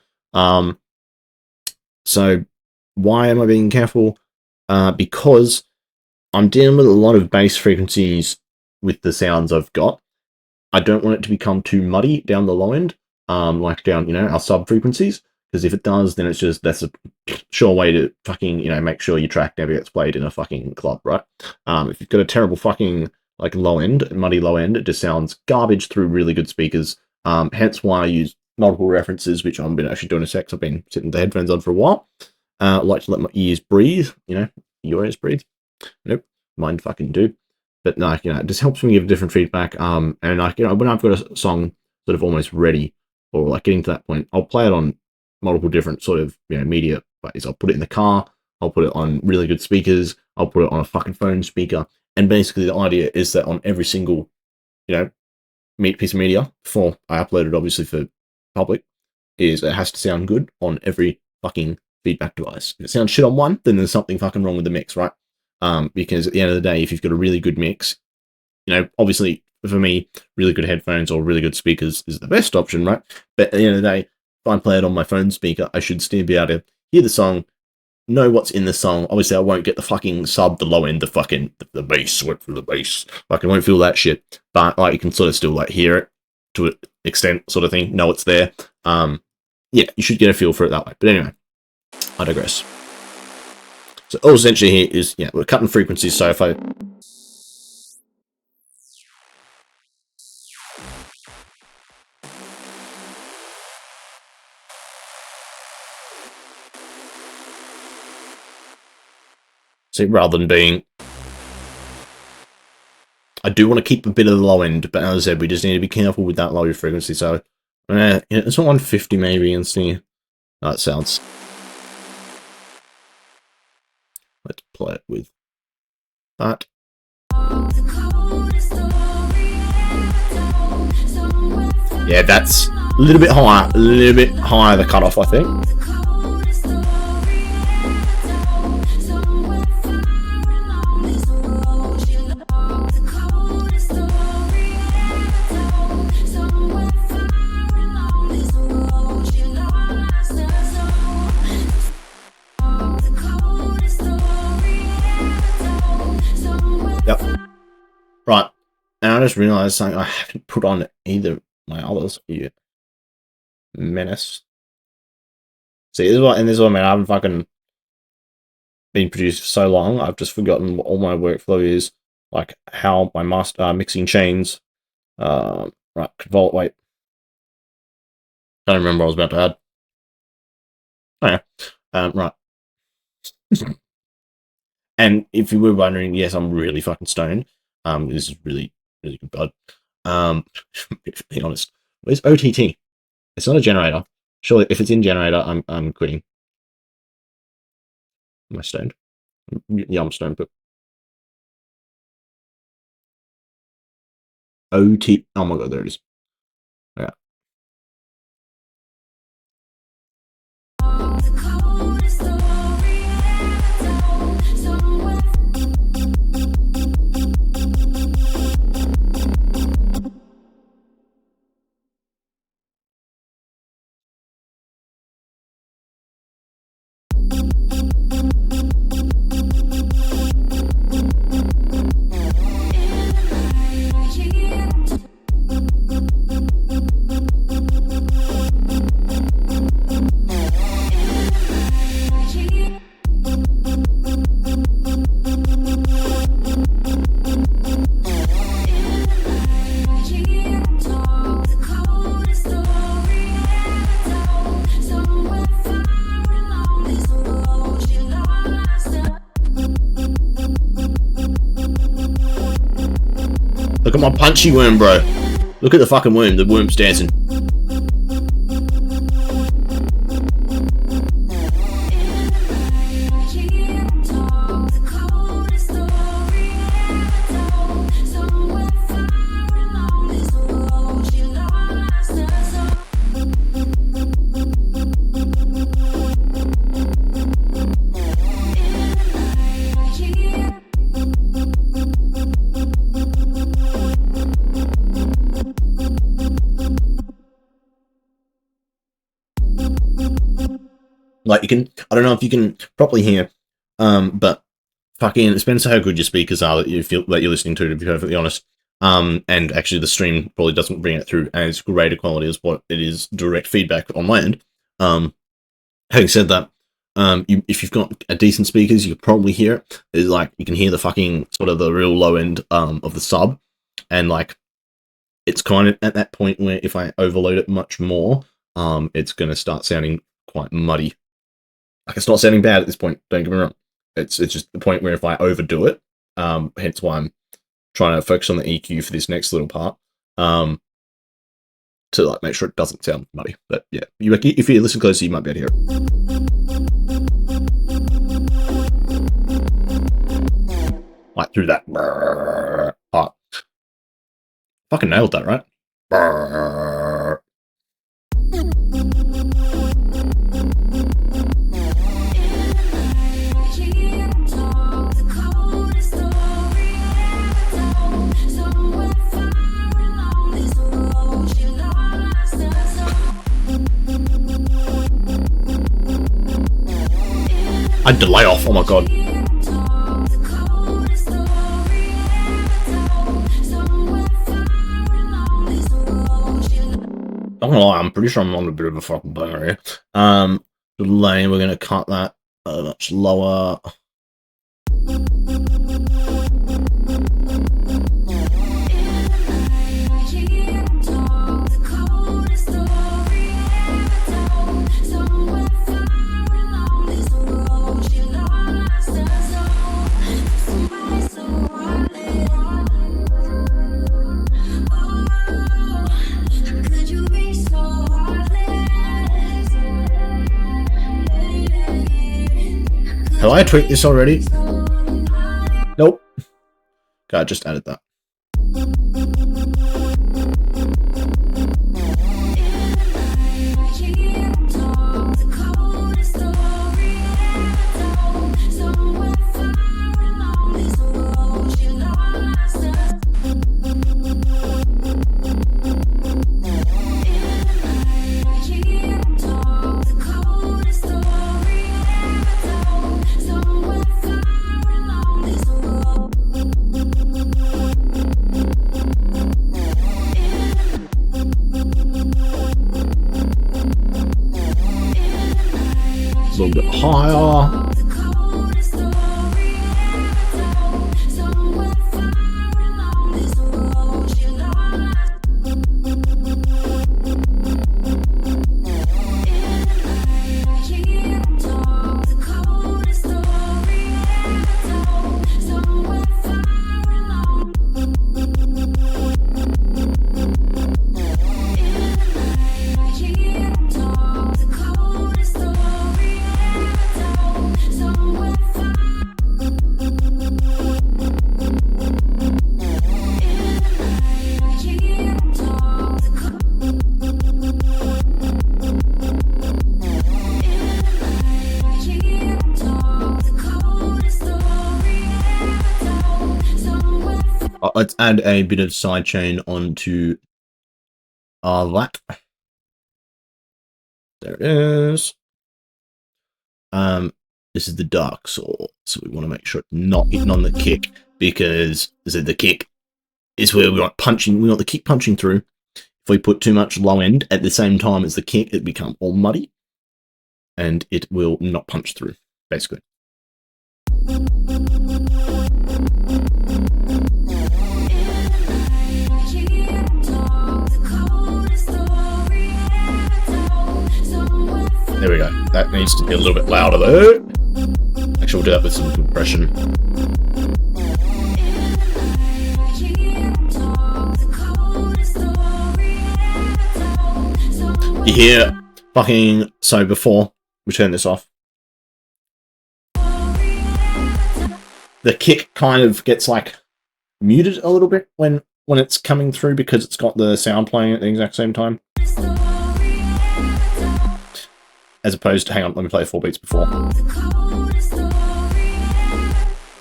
Speaker 1: So why am I being careful? Because I'm dealing with a lot of bass frequencies with the sounds I've got. I don't want it to become too muddy down the low end, like down, you know, our sub frequencies. Because if it does, then it's just, that's a sure way to fucking, you know, make sure your track never gets played in a fucking club, right? If you've got a terrible fucking, like, low end, muddy low end, it just sounds garbage through really good speakers. Hence why I use multiple references, which I've been actually doing a sec. I've been sitting with the headphones on for a while. I like to let my ears breathe, you know, your ears breathe. Nope, mine fucking do. But no, you know, it just helps me give different feedback. And like, you know, when I've got a song sort of almost ready or like getting to that point, I'll play it on multiple different sort of, you know, media ways. I'll put it in the car, I'll put it on really good speakers, I'll put it on a fucking phone speaker. And basically the idea is that on every single, you know, piece of media, before I upload it obviously for public, is it has to sound good on every fucking feedback device. If it sounds shit on one, then there's something fucking wrong with the mix, right? Because at the end of the day, if you've got a really good mix, you know, obviously for me, really good headphones or really good speakers is the best option, right? But at the end of the day, if I play it on my phone speaker, I should still be able to hear the song, know what's in the song. Obviously, I won't get the fucking sub, the low end, the fucking, the bass, went through the bass. Like, I won't feel that shit. But, like, you can sort of still, like, hear it to an extent, sort of thing, know it's there. Yeah, you should get a feel for it that way. But anyway, I digress. So all essentially here is, yeah, we're cutting frequencies. So if I see, rather than being, I do want to keep a bit of the low end, but as I said, we just need to be careful with that low frequency. So it's 150 maybe and see how it sounds. Let's play it with that. Yeah, that's a little bit higher the cutoff, I think. Yep. Right. And I just realized something I haven't put on either my others yet. Menace. See, this is what, and this is what I mean. I haven't fucking been produced for so long. I've just forgotten what all my workflow is, like how my master mixing chains. Right, Volt. Wait, don't remember what I was about to add. Oh yeah. Right. And if you were wondering, yes, I'm really fucking stoned. This is really, really good bud. Be honest. Where's OTT? It's not a generator. Surely, if it's in generator, I'm quitting. Am I stoned? Yeah, I'm stoned, but OT. Oh my god, there it is. Yeah. Look at my punchy worm, bro. Look at the fucking worm. The worm's dancing. Like, you can, I don't know if you can properly hear, but fucking, it depends how good your speakers are that you feel that you're listening to be perfectly honest. And actually the stream probably doesn't bring it through as great a quality as what it is direct feedback on my end. Having said that, if you've got a decent speakers, you can probably hear it. It's like, you can hear the fucking, sort of the real low end, of the sub, and like, it's kind of at that point where if I overload it much more, it's going to start sounding quite muddy. Like, it's not sounding bad at this point, don't get me wrong. It's just the point where if I overdo it, hence why I'm trying to focus on the EQ for this next little part, to like make sure it doesn't sound muddy. But yeah, if you listen closely, you might be able to hear it. Like through that. Oh, fucking nailed that, right? I'd delay off, oh my god. I'm gonna lie, I'm pretty sure I'm on a bit of a fucking banger here. Delay, we're gonna cut that much lower. Have I tweaked this already? Nope. Okay, I just added that. A little bit higher. Let's add a bit of sidechain onto that. There it is. This is the dark soul, so we want to make sure it's not hitting on the kick, because the kick is where we want punching. We want the kick punching through. If we put too much low end at the same time as the kick, it becomes all muddy, and it will not punch through, basically. There we go. That needs to be a little bit louder though. Actually, we'll do that with some compression. You hear fucking, so before we turn this off, the kick kind of gets like muted a little bit when it's coming through because it's got the sound playing at the exact same time. As opposed to, hang on, let me play 4 beats before.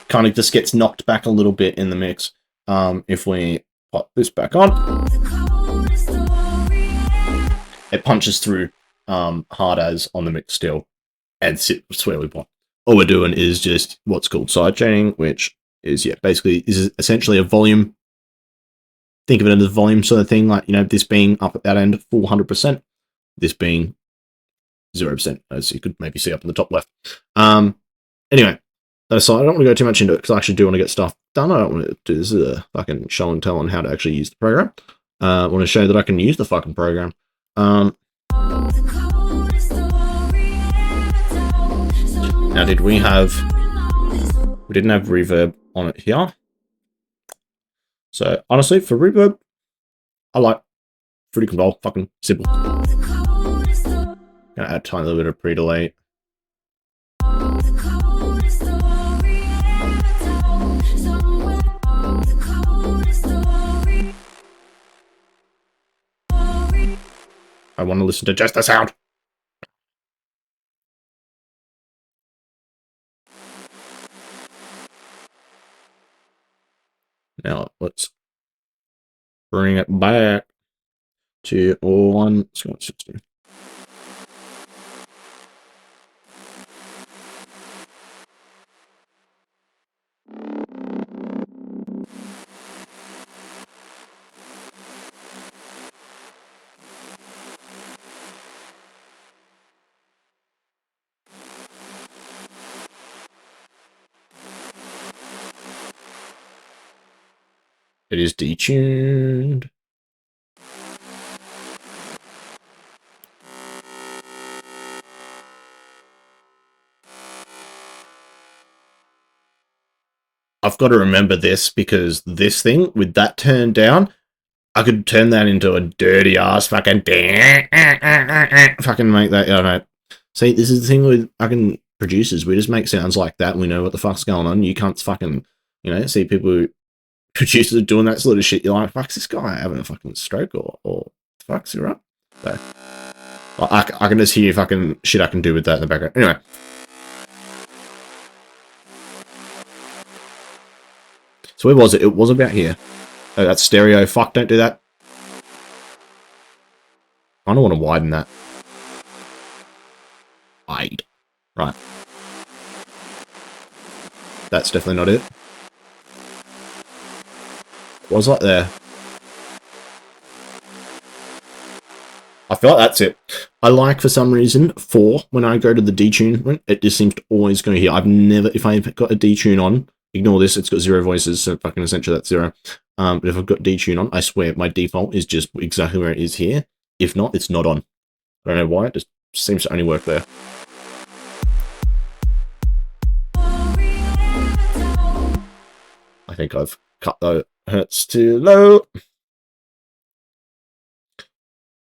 Speaker 1: Kind of just gets knocked back a little bit in the mix. If we pop this back on, it punches through hard as on the mix still, and it's where we want. All we're doing is just what's called sidechaining, which is, yeah, basically is essentially a volume. Think of it as a volume sort of thing, like, you know, this being up at that end 400%, this being 0%, as you could maybe see up in the top left. Anyway, that aside, I don't want to go too much into it because I actually do want to get stuff done. I don't want to do this as a fucking show and tell on how to actually use the program. I want to show that I can use the fucking program. Now, we didn't have reverb on it here. So honestly, for reverb, I like Fruity Control, fucking simple. Gonna add a tiny little bit of pre-delay. I want to listen to just the sound. Now let's bring it back to 160. It is detuned. I've got to remember this because this thing, with that turned down, I could turn that into a dirty ass fucking fucking make that, you know. See, this is the thing with fucking producers. We just make sounds like that and we know what the fuck's going on. You can't fucking, you know, see people who producers are doing that sort of shit. You're like, fuck's this guy having a fucking stroke or fuck's he right? So I can just hear fucking shit I can do with that in the background. Anyway. So where was it? It was about here. Oh, that's stereo. Fuck, don't do that. I don't want to widen that. Wide. Right. That's definitely not it. Was that there? I feel like that's it. I like, for some reason, 4, when I go to the detune, it just seems to always go here. I've never, if I've got a detune on, ignore this, it's got 0 voices, so fucking essentially that's 0. But if I've got detune on, I swear my default is just exactly where it is here. If not, it's not on. I don't know why, it just seems to only work there. I think I've cut the hertz too low.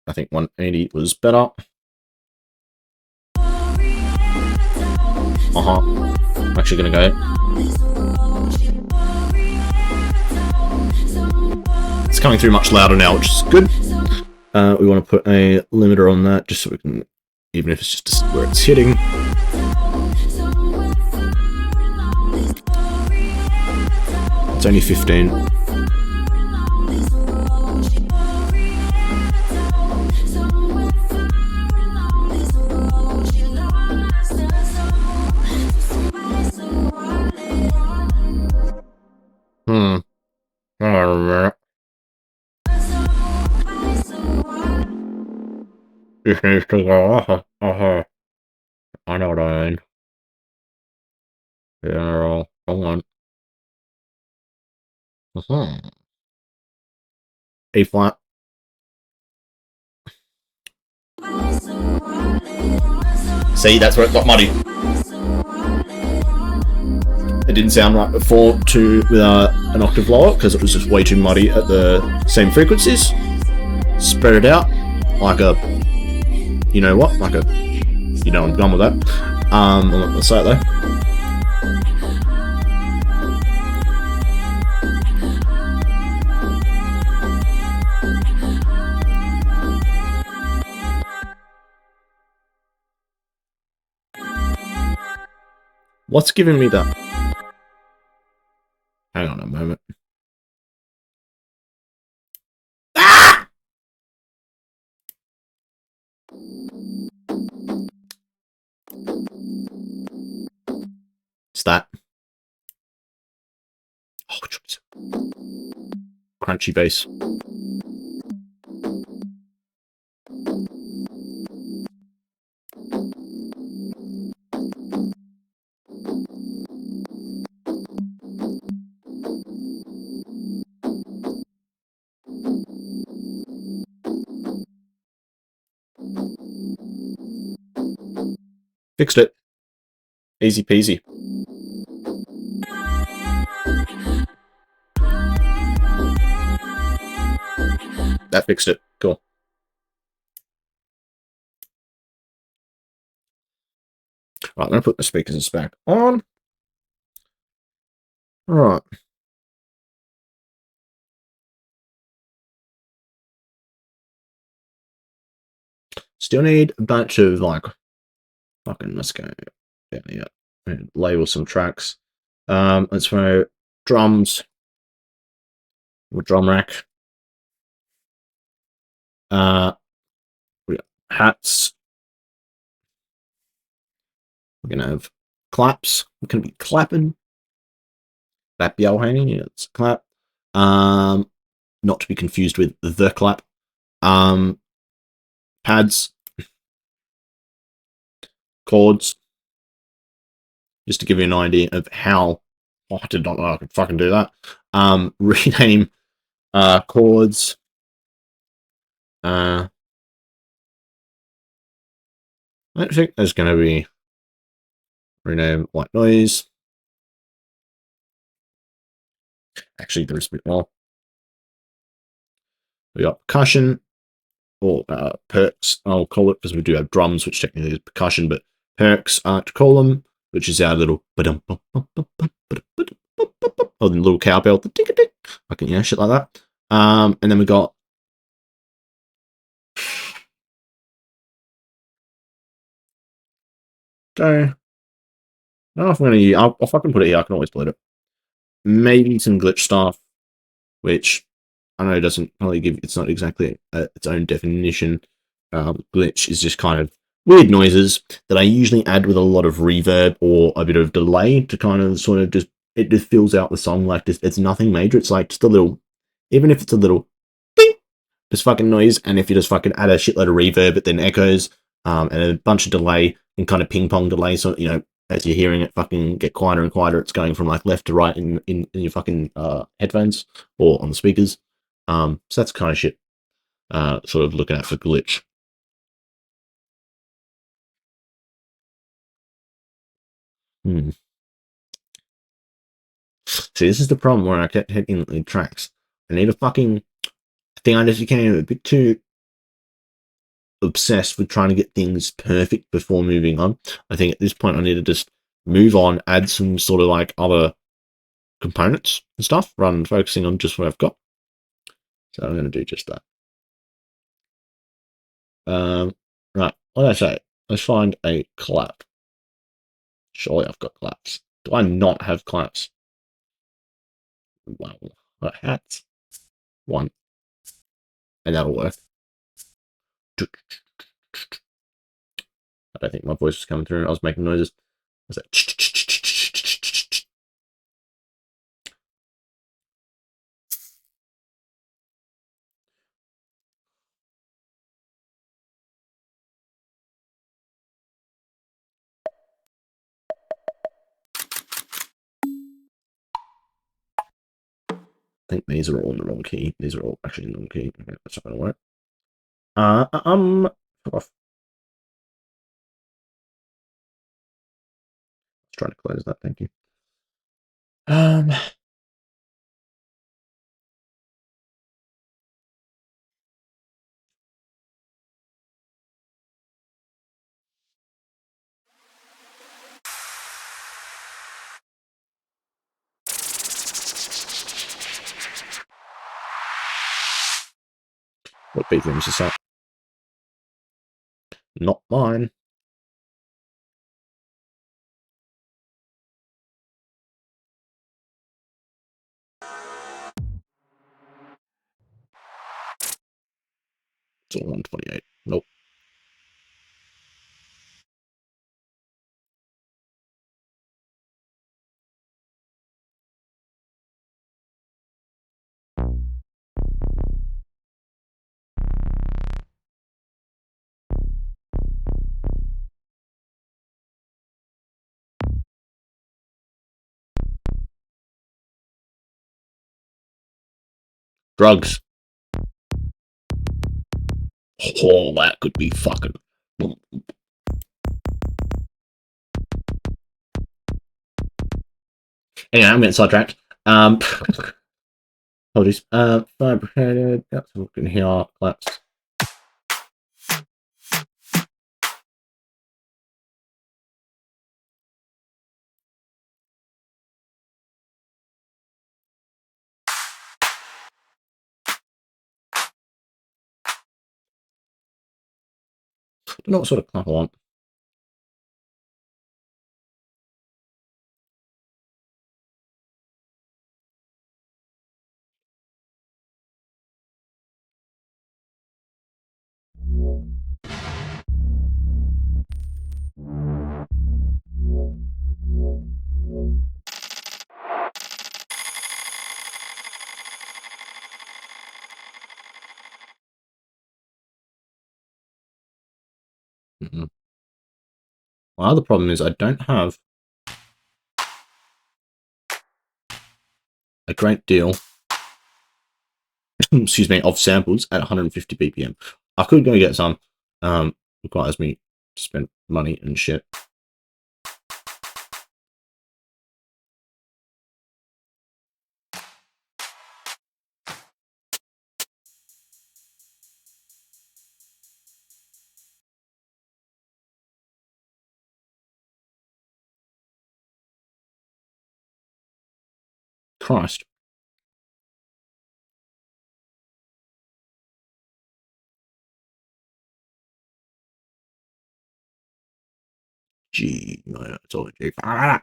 Speaker 1: I think 180 was better. I'm actually gonna go. It's coming through much louder now, which is good. We want to put a limiter on that just so we can, even if it's just where it's hitting. It's only 15. This needs to go. I know what I mean. Yeah, hold on. A flat. See, that's where it got muddy. It didn't sound right before with an octave lower because it was just way too muddy at the same frequencies. Spread it out like a you know what? Like you know, I'm done with that. I'm not gonna say it though. What's giving me that? Hang on a moment. Ah! It's that. Oh, crunchy bass. Fixed it. Easy peasy. That fixed it. Cool. Right, I'm going to put the speakers back on. Right. Still need a bunch of, like, fucking, let's go down here and label some tracks. Let's go drums. Or drum rack. We got hats. We're going to have claps. We're going to be clapping. Clap yell hanging. Yeah, it's clap. Not to be confused with the clap. Pads. Chords. Just to give you an idea of how, oh, I did not know I could fucking do that. Rename chords. I think there's going to be rename white noise. Actually, there's a bit more. We got percussion, or perks, I'll call it, because we do have drums, which technically is percussion, but perks to call them, which is our little or the little cowbell, fucking, yeah, shit like that. And then we got I don't know if I'm gonna use. I'll fucking put it here. I can always split it. Maybe some glitch stuff, which I know doesn't really give. It's not exactly its own definition. Glitch is just kind of weird noises that I usually add with a lot of reverb or a bit of delay to kind of sort of just, it just fills out the song like this. It's nothing major. It's like just a little, even if it's a little bing, just fucking noise. And if you just fucking add a shitload of reverb, it then echoes, and a bunch of delay and kind of ping pong delay. So, you know, as you're hearing it fucking get quieter and quieter, it's going from like left to right in your fucking headphones or on the speakers. So that's kind of shit. Sort of looking at for glitch. See, this is the problem where I kept hitting the tracks. I need a fucking thing. I just became a bit too obsessed with trying to get things perfect before moving on. I think at this point I need to just move on, add some sort of like other components and stuff, rather than focusing on just what I've got. So I'm going to do just that. Right, what did I say? Let's find a clap. Surely I've got claps. Do I not have claps? Wow. Hats. One. And that'll work. I don't think my voice was coming through. I was making noises. I was like, I think these are all in the wrong key. These are all actually in the wrong key. Okay, that's not gonna work. Let's try to close that. Thank you. What BPM is this at? Not mine. It's all 128. Nope. Drugs. Oh, that could be fucking. Anyway, I'm getting sidetracked. Apologies. Fabricated. That's looking here. Let's. I don't know what sort of clap I want. My other problem is I don't have a great deal, excuse me, of samples at 150 BPM. I could go get some. Requires me to spend money and shit. Christ. G. No, it's all a G. Ah!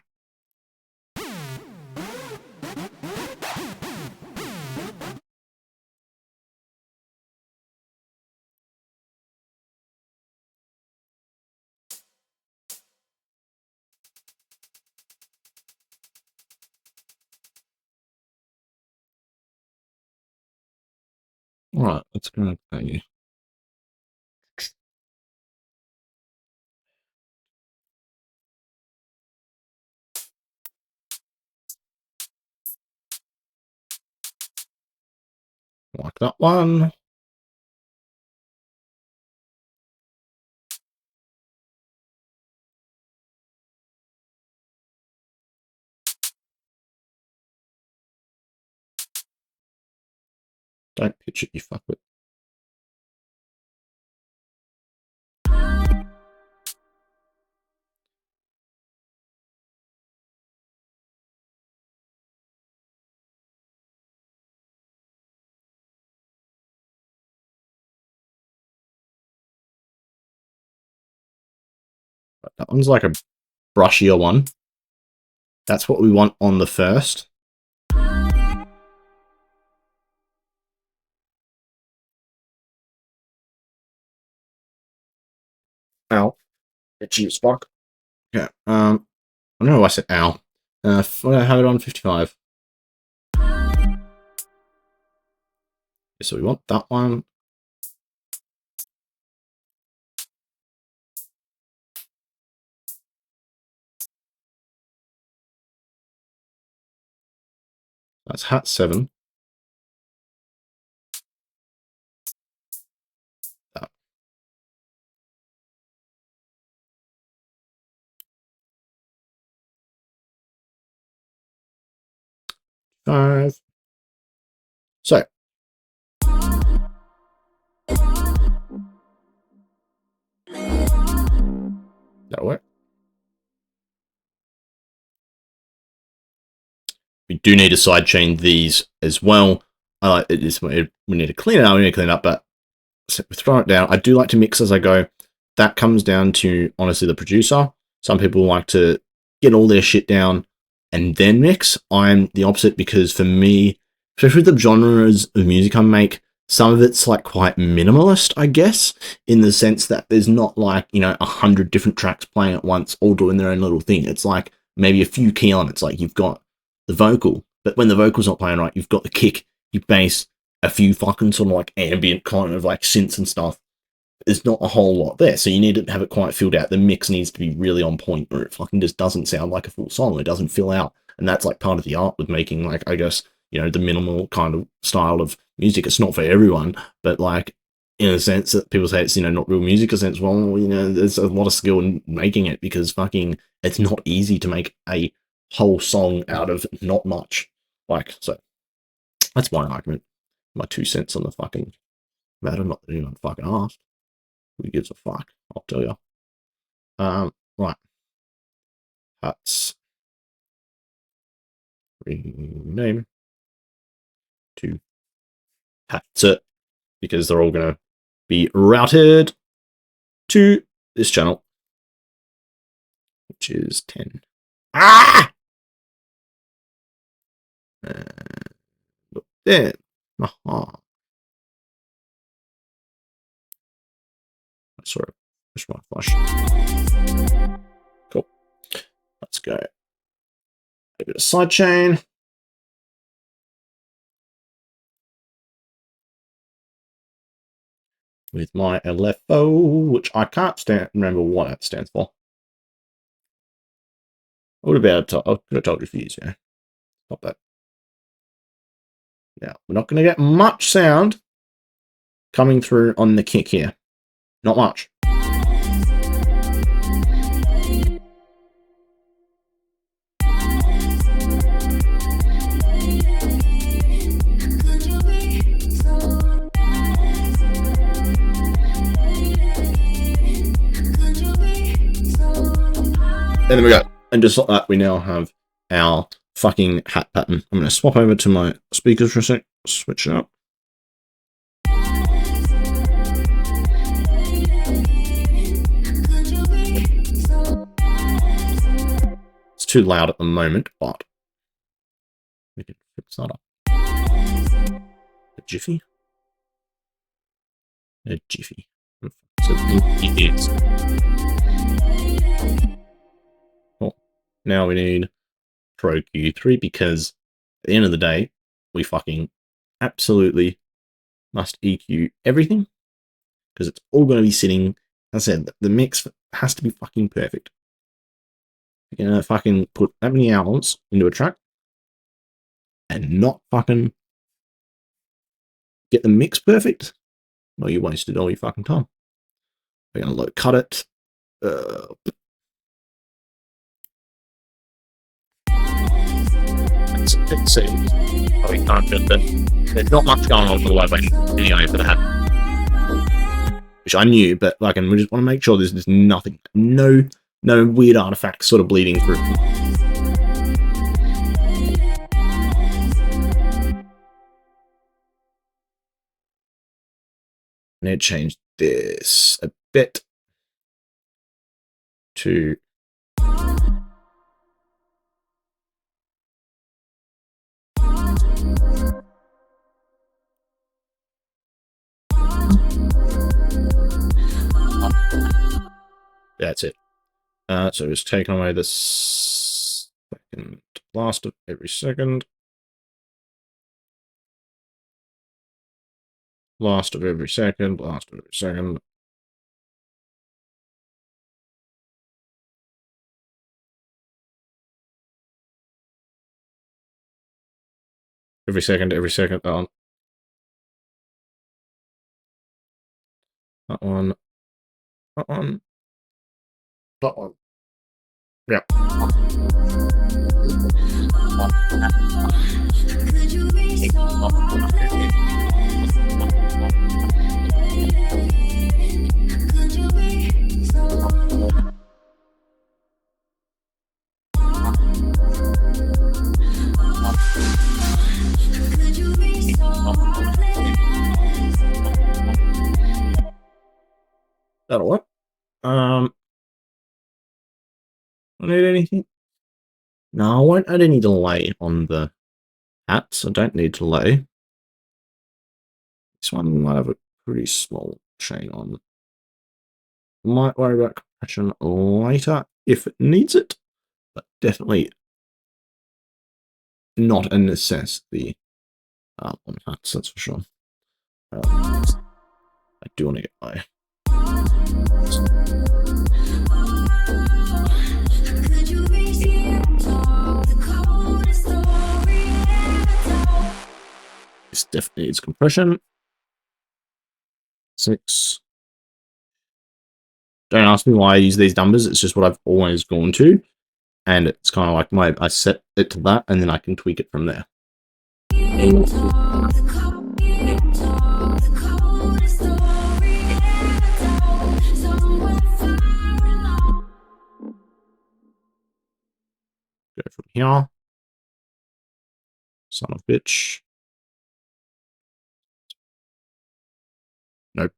Speaker 1: Alright, let's go you. Like that one. Don't pitch it, you fuckwit. That one's like a brushier one. That's what we want on the first. Ow. Itchy as fuck. Yeah, I don't know why I said ow. I have it on 55. So we want that one. That's hat 7. That. Five. So. That'll work. We do need to sidechain these as well. We need to clean it up. We need to clean it up, but throw it down. I do like to mix as I go. That comes down to, honestly, the producer. Some people like to get all their shit down and then mix. I'm the opposite, because for me, especially with the genres of music I make, some of it's like quite minimalist, I guess, in the sense that there's not like, 100 different tracks playing at once, all doing their own little thing. It's like maybe a few key elements, like you've got the vocal, but when the vocal's not playing right, you've got the kick, your bass, a few fucking sort of like ambient kind of like synths and stuff. There's not a whole lot there, so you need to have it quite filled out. The mix needs to be really on point, or it fucking just doesn't sound like a full song. It doesn't fill out, and that's like part of the art with making, like, I guess, the minimal kind of style of music. It's not for everyone, but like in a sense that people say it's not real music, in a sense, well, there's a lot of skill in making it, because fucking it's not easy to make a whole song out of not much. Like, so that's my argument, my 2 cents on the fucking matter. Not that anyone fucking asked. Who gives a fuck? I'll tell you. Right. That's rename to that's it, because they're all gonna be routed to this channel, which is 10. Ah! Look there. Aha. Sorry, push my flash. Cool. Let's go. A bit of sidechain. With my LFO, which I can't remember what that stands for. I would have been I could have told you for years, yeah. Stop that. Now, we're not going to get much sound coming through on the kick here. Not much. And there we go. And just like that, we now have our fucking hat pattern. I'm going to swap over to my speakers for a sec. Switch it up. It's too loud at the moment, but we can fix that up. A jiffy? A jiffy. So it is. Cool. Now we need Pro Q3, because at the end of the day, we fucking absolutely must EQ everything, because it's all going to be sitting. As I said, the mix has to be fucking perfect. You're going to fucking put that many hours into a track and not fucking get the mix perfect, well, you wasted all your fucking time. We're going to low cut it. Let's see. Probably can't get that. There's not much going on for the low base anyway for that. Which I knew, but like, and we just want to make sure there's nothing, no weird artifacts sort of bleeding through. I need to change this a bit to that's it. So it's taking away the second last of every second. Last of every second, last of every second. Every second, that one. That one. That one. That one. Yeah. I need anything? No, I won't add any delay on the hats. I don't need delay. This one might have a pretty small chain on. Might worry about compression later if it needs it, but definitely not a necessity on hats, that's for sure. I do want to get my... This definitely needs compression. 6. Don't ask me why I use these numbers. It's just what I've always gone to. And it's kind of like I set it to that, and then I can tweak it from there. Go from here. Son of a bitch. Nope.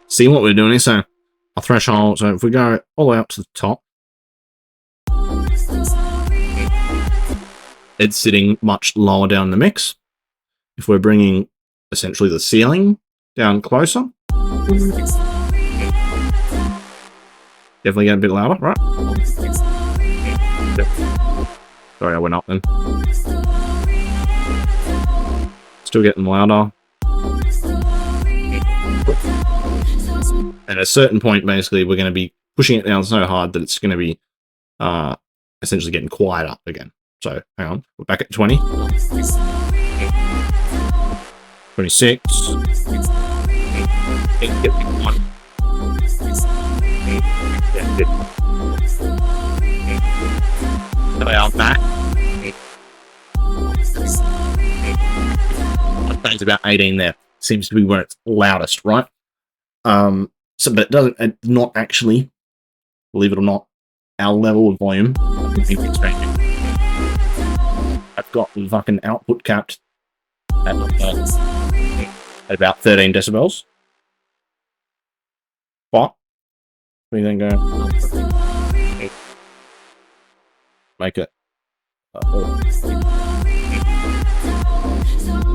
Speaker 1: See what we're doing here? So our threshold, so if we go all the way up to the top, it's sitting much lower down in the mix. If we're bringing essentially the ceiling down closer, definitely get a bit louder, right? Yep. Sorry, I went up then. Still getting louder. At a certain point, basically, we're going to be pushing it down so hard that it's going to be essentially getting quieter again. So, hang on. We're back at 20. 26. They are back. I think it's about 18 there. Seems to be where it's loudest, right? So, but it doesn't, it's not actually, believe it or not, our level of volume. I've got the fucking output capped at about 13 decibels. But we then go make it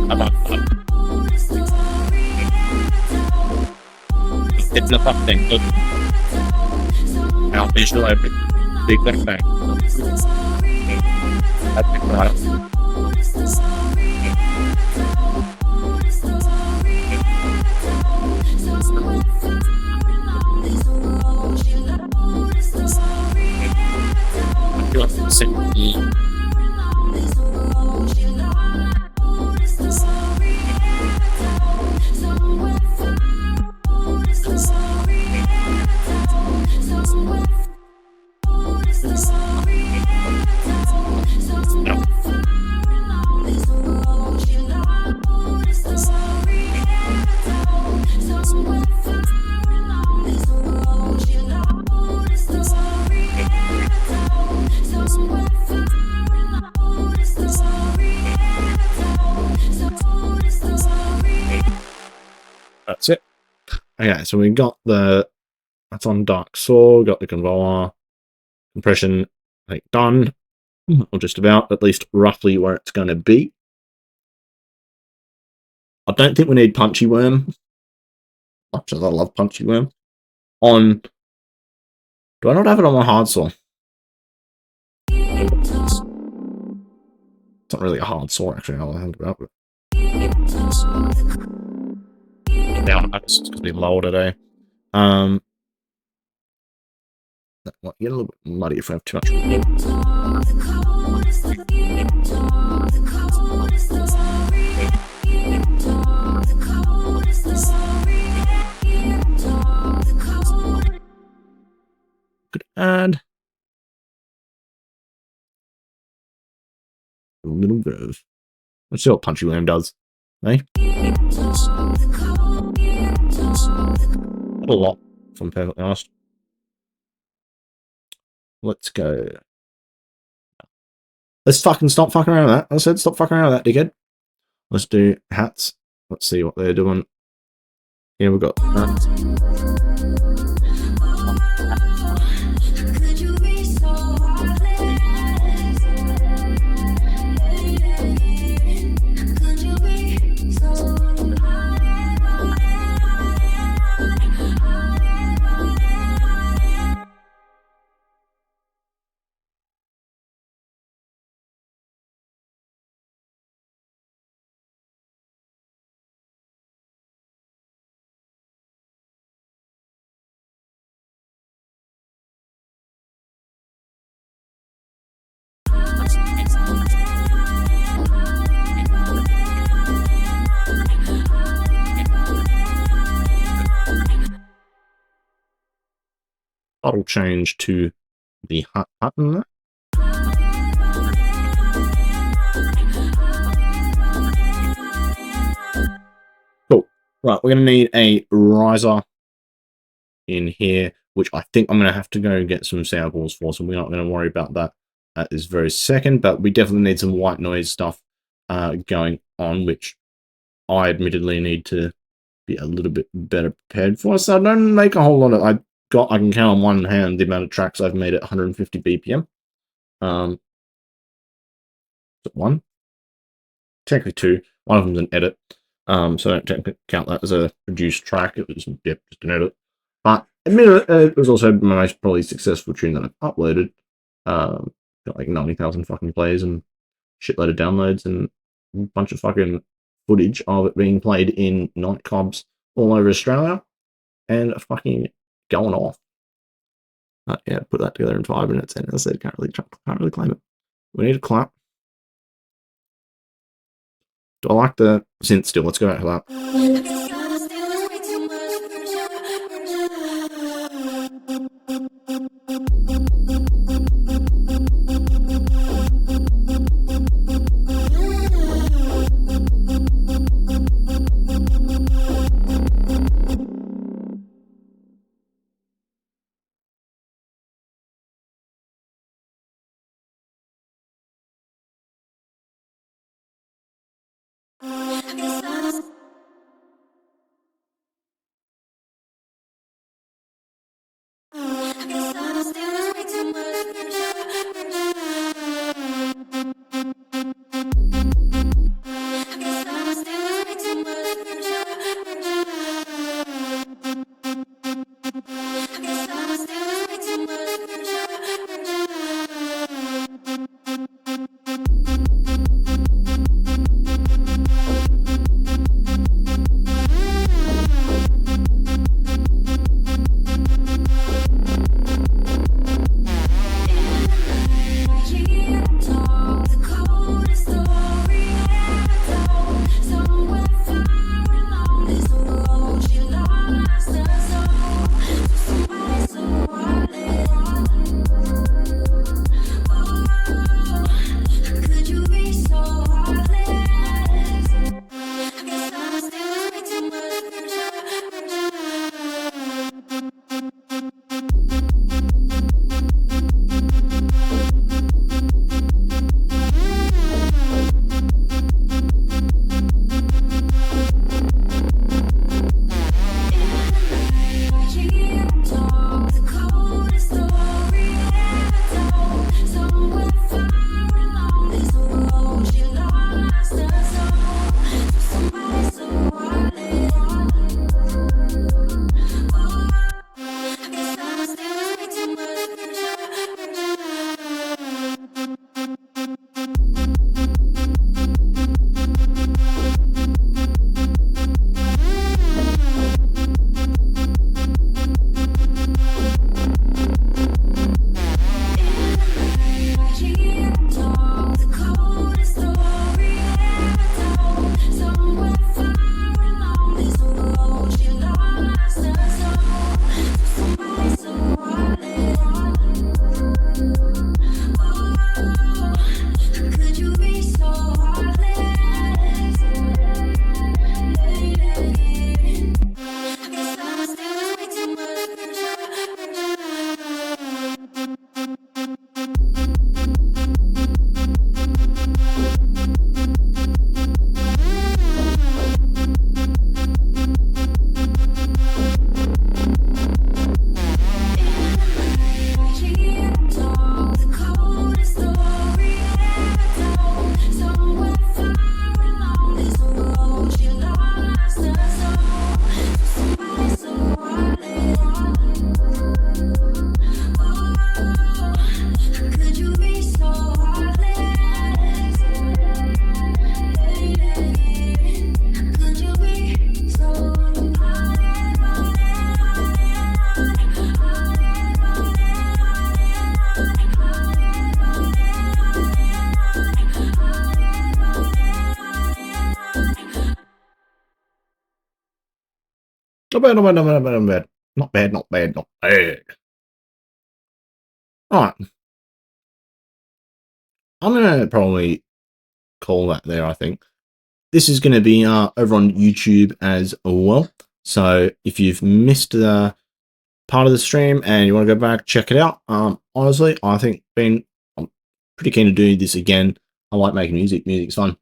Speaker 1: about it's the fucking thing. Now visual every big thing. That's big right. That's it. Okay, so we got that's on dark saw, got the controller, compression, I think done, or just about, at least roughly where it's going to be. I don't think we need Punchy Worm, much as I love Punchy Worm. Do I not have it on my hard saw? It's not really a hard saw, actually, now I think about it. Down, it's going to be lower today. That might get a little bit muddy if we have too much. Could add little bit of... Let's see what Punchy Lamb does. Eh? Not a lot, if I'm perfectly honest. Let's go. Let's fucking stop fucking around with that. I said stop fucking around with that, dickhead. Let's do hats. Let's see what they're doing. Here we've got hats. I'll change to the hut button there. Cool. Right, we're going to need a riser in here, which I think I'm going to have to go and get some samples for, so we're not going to worry about that at this very second, but we definitely need some white noise stuff going on, which I admittedly need to be a little bit better prepared for. So I don't make a whole lot of... I can count on one hand the amount of tracks I've made at 150 BPM. One, technically two. One of them's an edit, so I don't technically count that as a produced track. It was just an edit. But admittedly, it was also my most probably successful tune that I've uploaded. Got like 90,000 fucking plays and shitload of downloads and a bunch of fucking footage of it being played in nightclubs all over Australia and fucking going off. Yeah, put that together in 5 minutes, and as I said, can't really claim it. We need a clap. Do I like the synth still? Let's go back to that. Not bad, not bad, not bad, not bad, not bad. Not bad, not bad, not bad. Alright. I'm gonna probably call that there, I think. This is gonna be over on YouTube as well. So if you've missed the part of the stream and you want to go back, check it out. Honestly, I think I'm pretty keen to do this again. I like making music. Music's fun.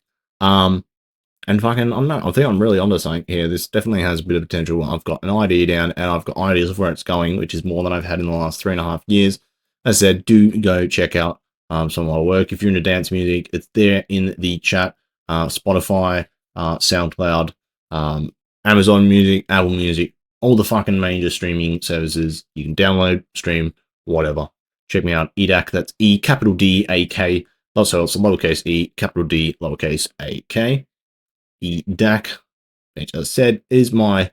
Speaker 1: And fucking, I don't know, I think I'm really onto something here. This definitely has a bit of potential. I've got an idea down and I've got ideas of where it's going, which is more than I've had in the last 3.5 years. As I said, do go check out some of my work. If you're into dance music, it's there in the chat. Spotify, SoundCloud, Amazon Music, Apple Music, all the fucking major streaming services. You can download, stream, whatever. Check me out, eDak. That's E capital D A K. Also, it's a lowercase e, capital D, lowercase a k. eDak, as I said, is my, if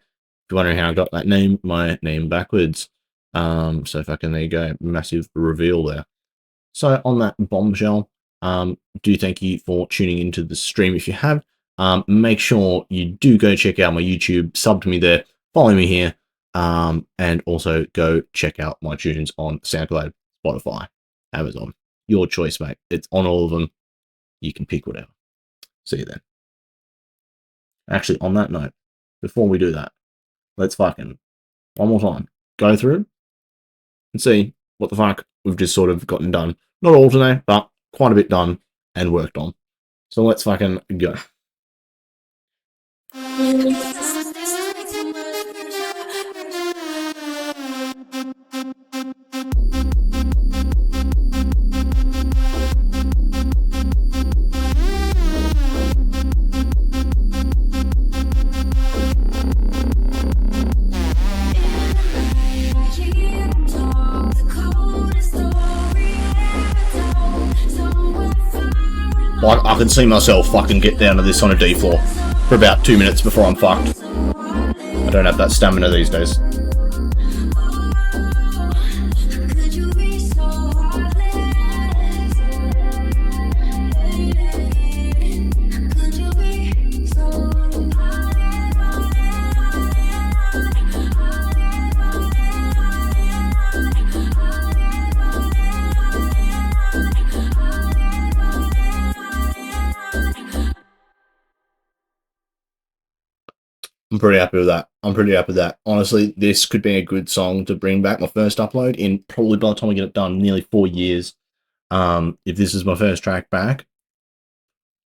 Speaker 1: you're wondering how I got that name, my name backwards. So fucking there you go, massive reveal there. So on that bombshell, do thank you for tuning into the stream. If you have, make sure you do go check out my YouTube, sub to me there, follow me here, and also go check out my tunes on SoundCloud, Spotify, Amazon. Your choice, mate. It's on all of them. You can pick whatever. See you then. Actually, on that note, before we do that, let's fucking, one more time, go through and see what the fuck we've just sort of gotten done. Not all today, but quite a bit done and worked on. So let's fucking go. Like, I can see myself fucking get down to this on a D floor for about 2 minutes before I'm fucked. I don't have that stamina these days. I'm pretty happy with that. I'm pretty happy with that. Honestly, this could be a good song to bring back my first upload in probably by the time I get it done, nearly 4 years. If this is my first track back,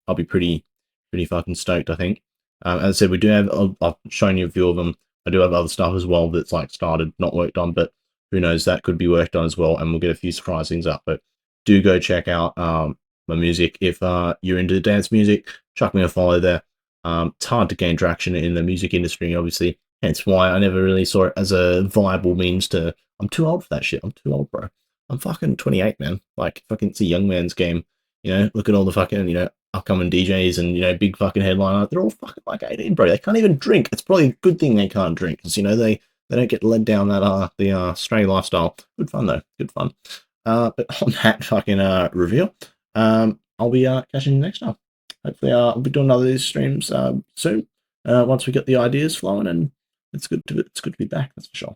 Speaker 1: I'll be pretty fucking stoked, I think. As I said, we do have, I've shown you a few of them. I do have other stuff as well that's like started, not worked on, but who knows, that could be worked on as well, and we'll get a few surprise things up. But do go check out my music. If you're into dance music, chuck me a follow there. It's hard to gain traction in the music industry, obviously, hence why I never really saw it as a viable means to, I'm too old for that shit, I'm too old, bro. I'm fucking 28, man. Like, fucking, it's a young man's game, you know. Look at all the fucking, you know, upcoming DJs and, you know, big fucking headliner, they're all fucking like 18, bro. They can't even drink. It's probably a good thing they can't drink, because, you know, they don't get led down that the stray lifestyle. Good fun though, good fun. But on that fucking reveal, I'll be catching you next time. Hopefully I'll be doing another of these streams soon, once we get the ideas flowing, and it's good to be back, that's for sure.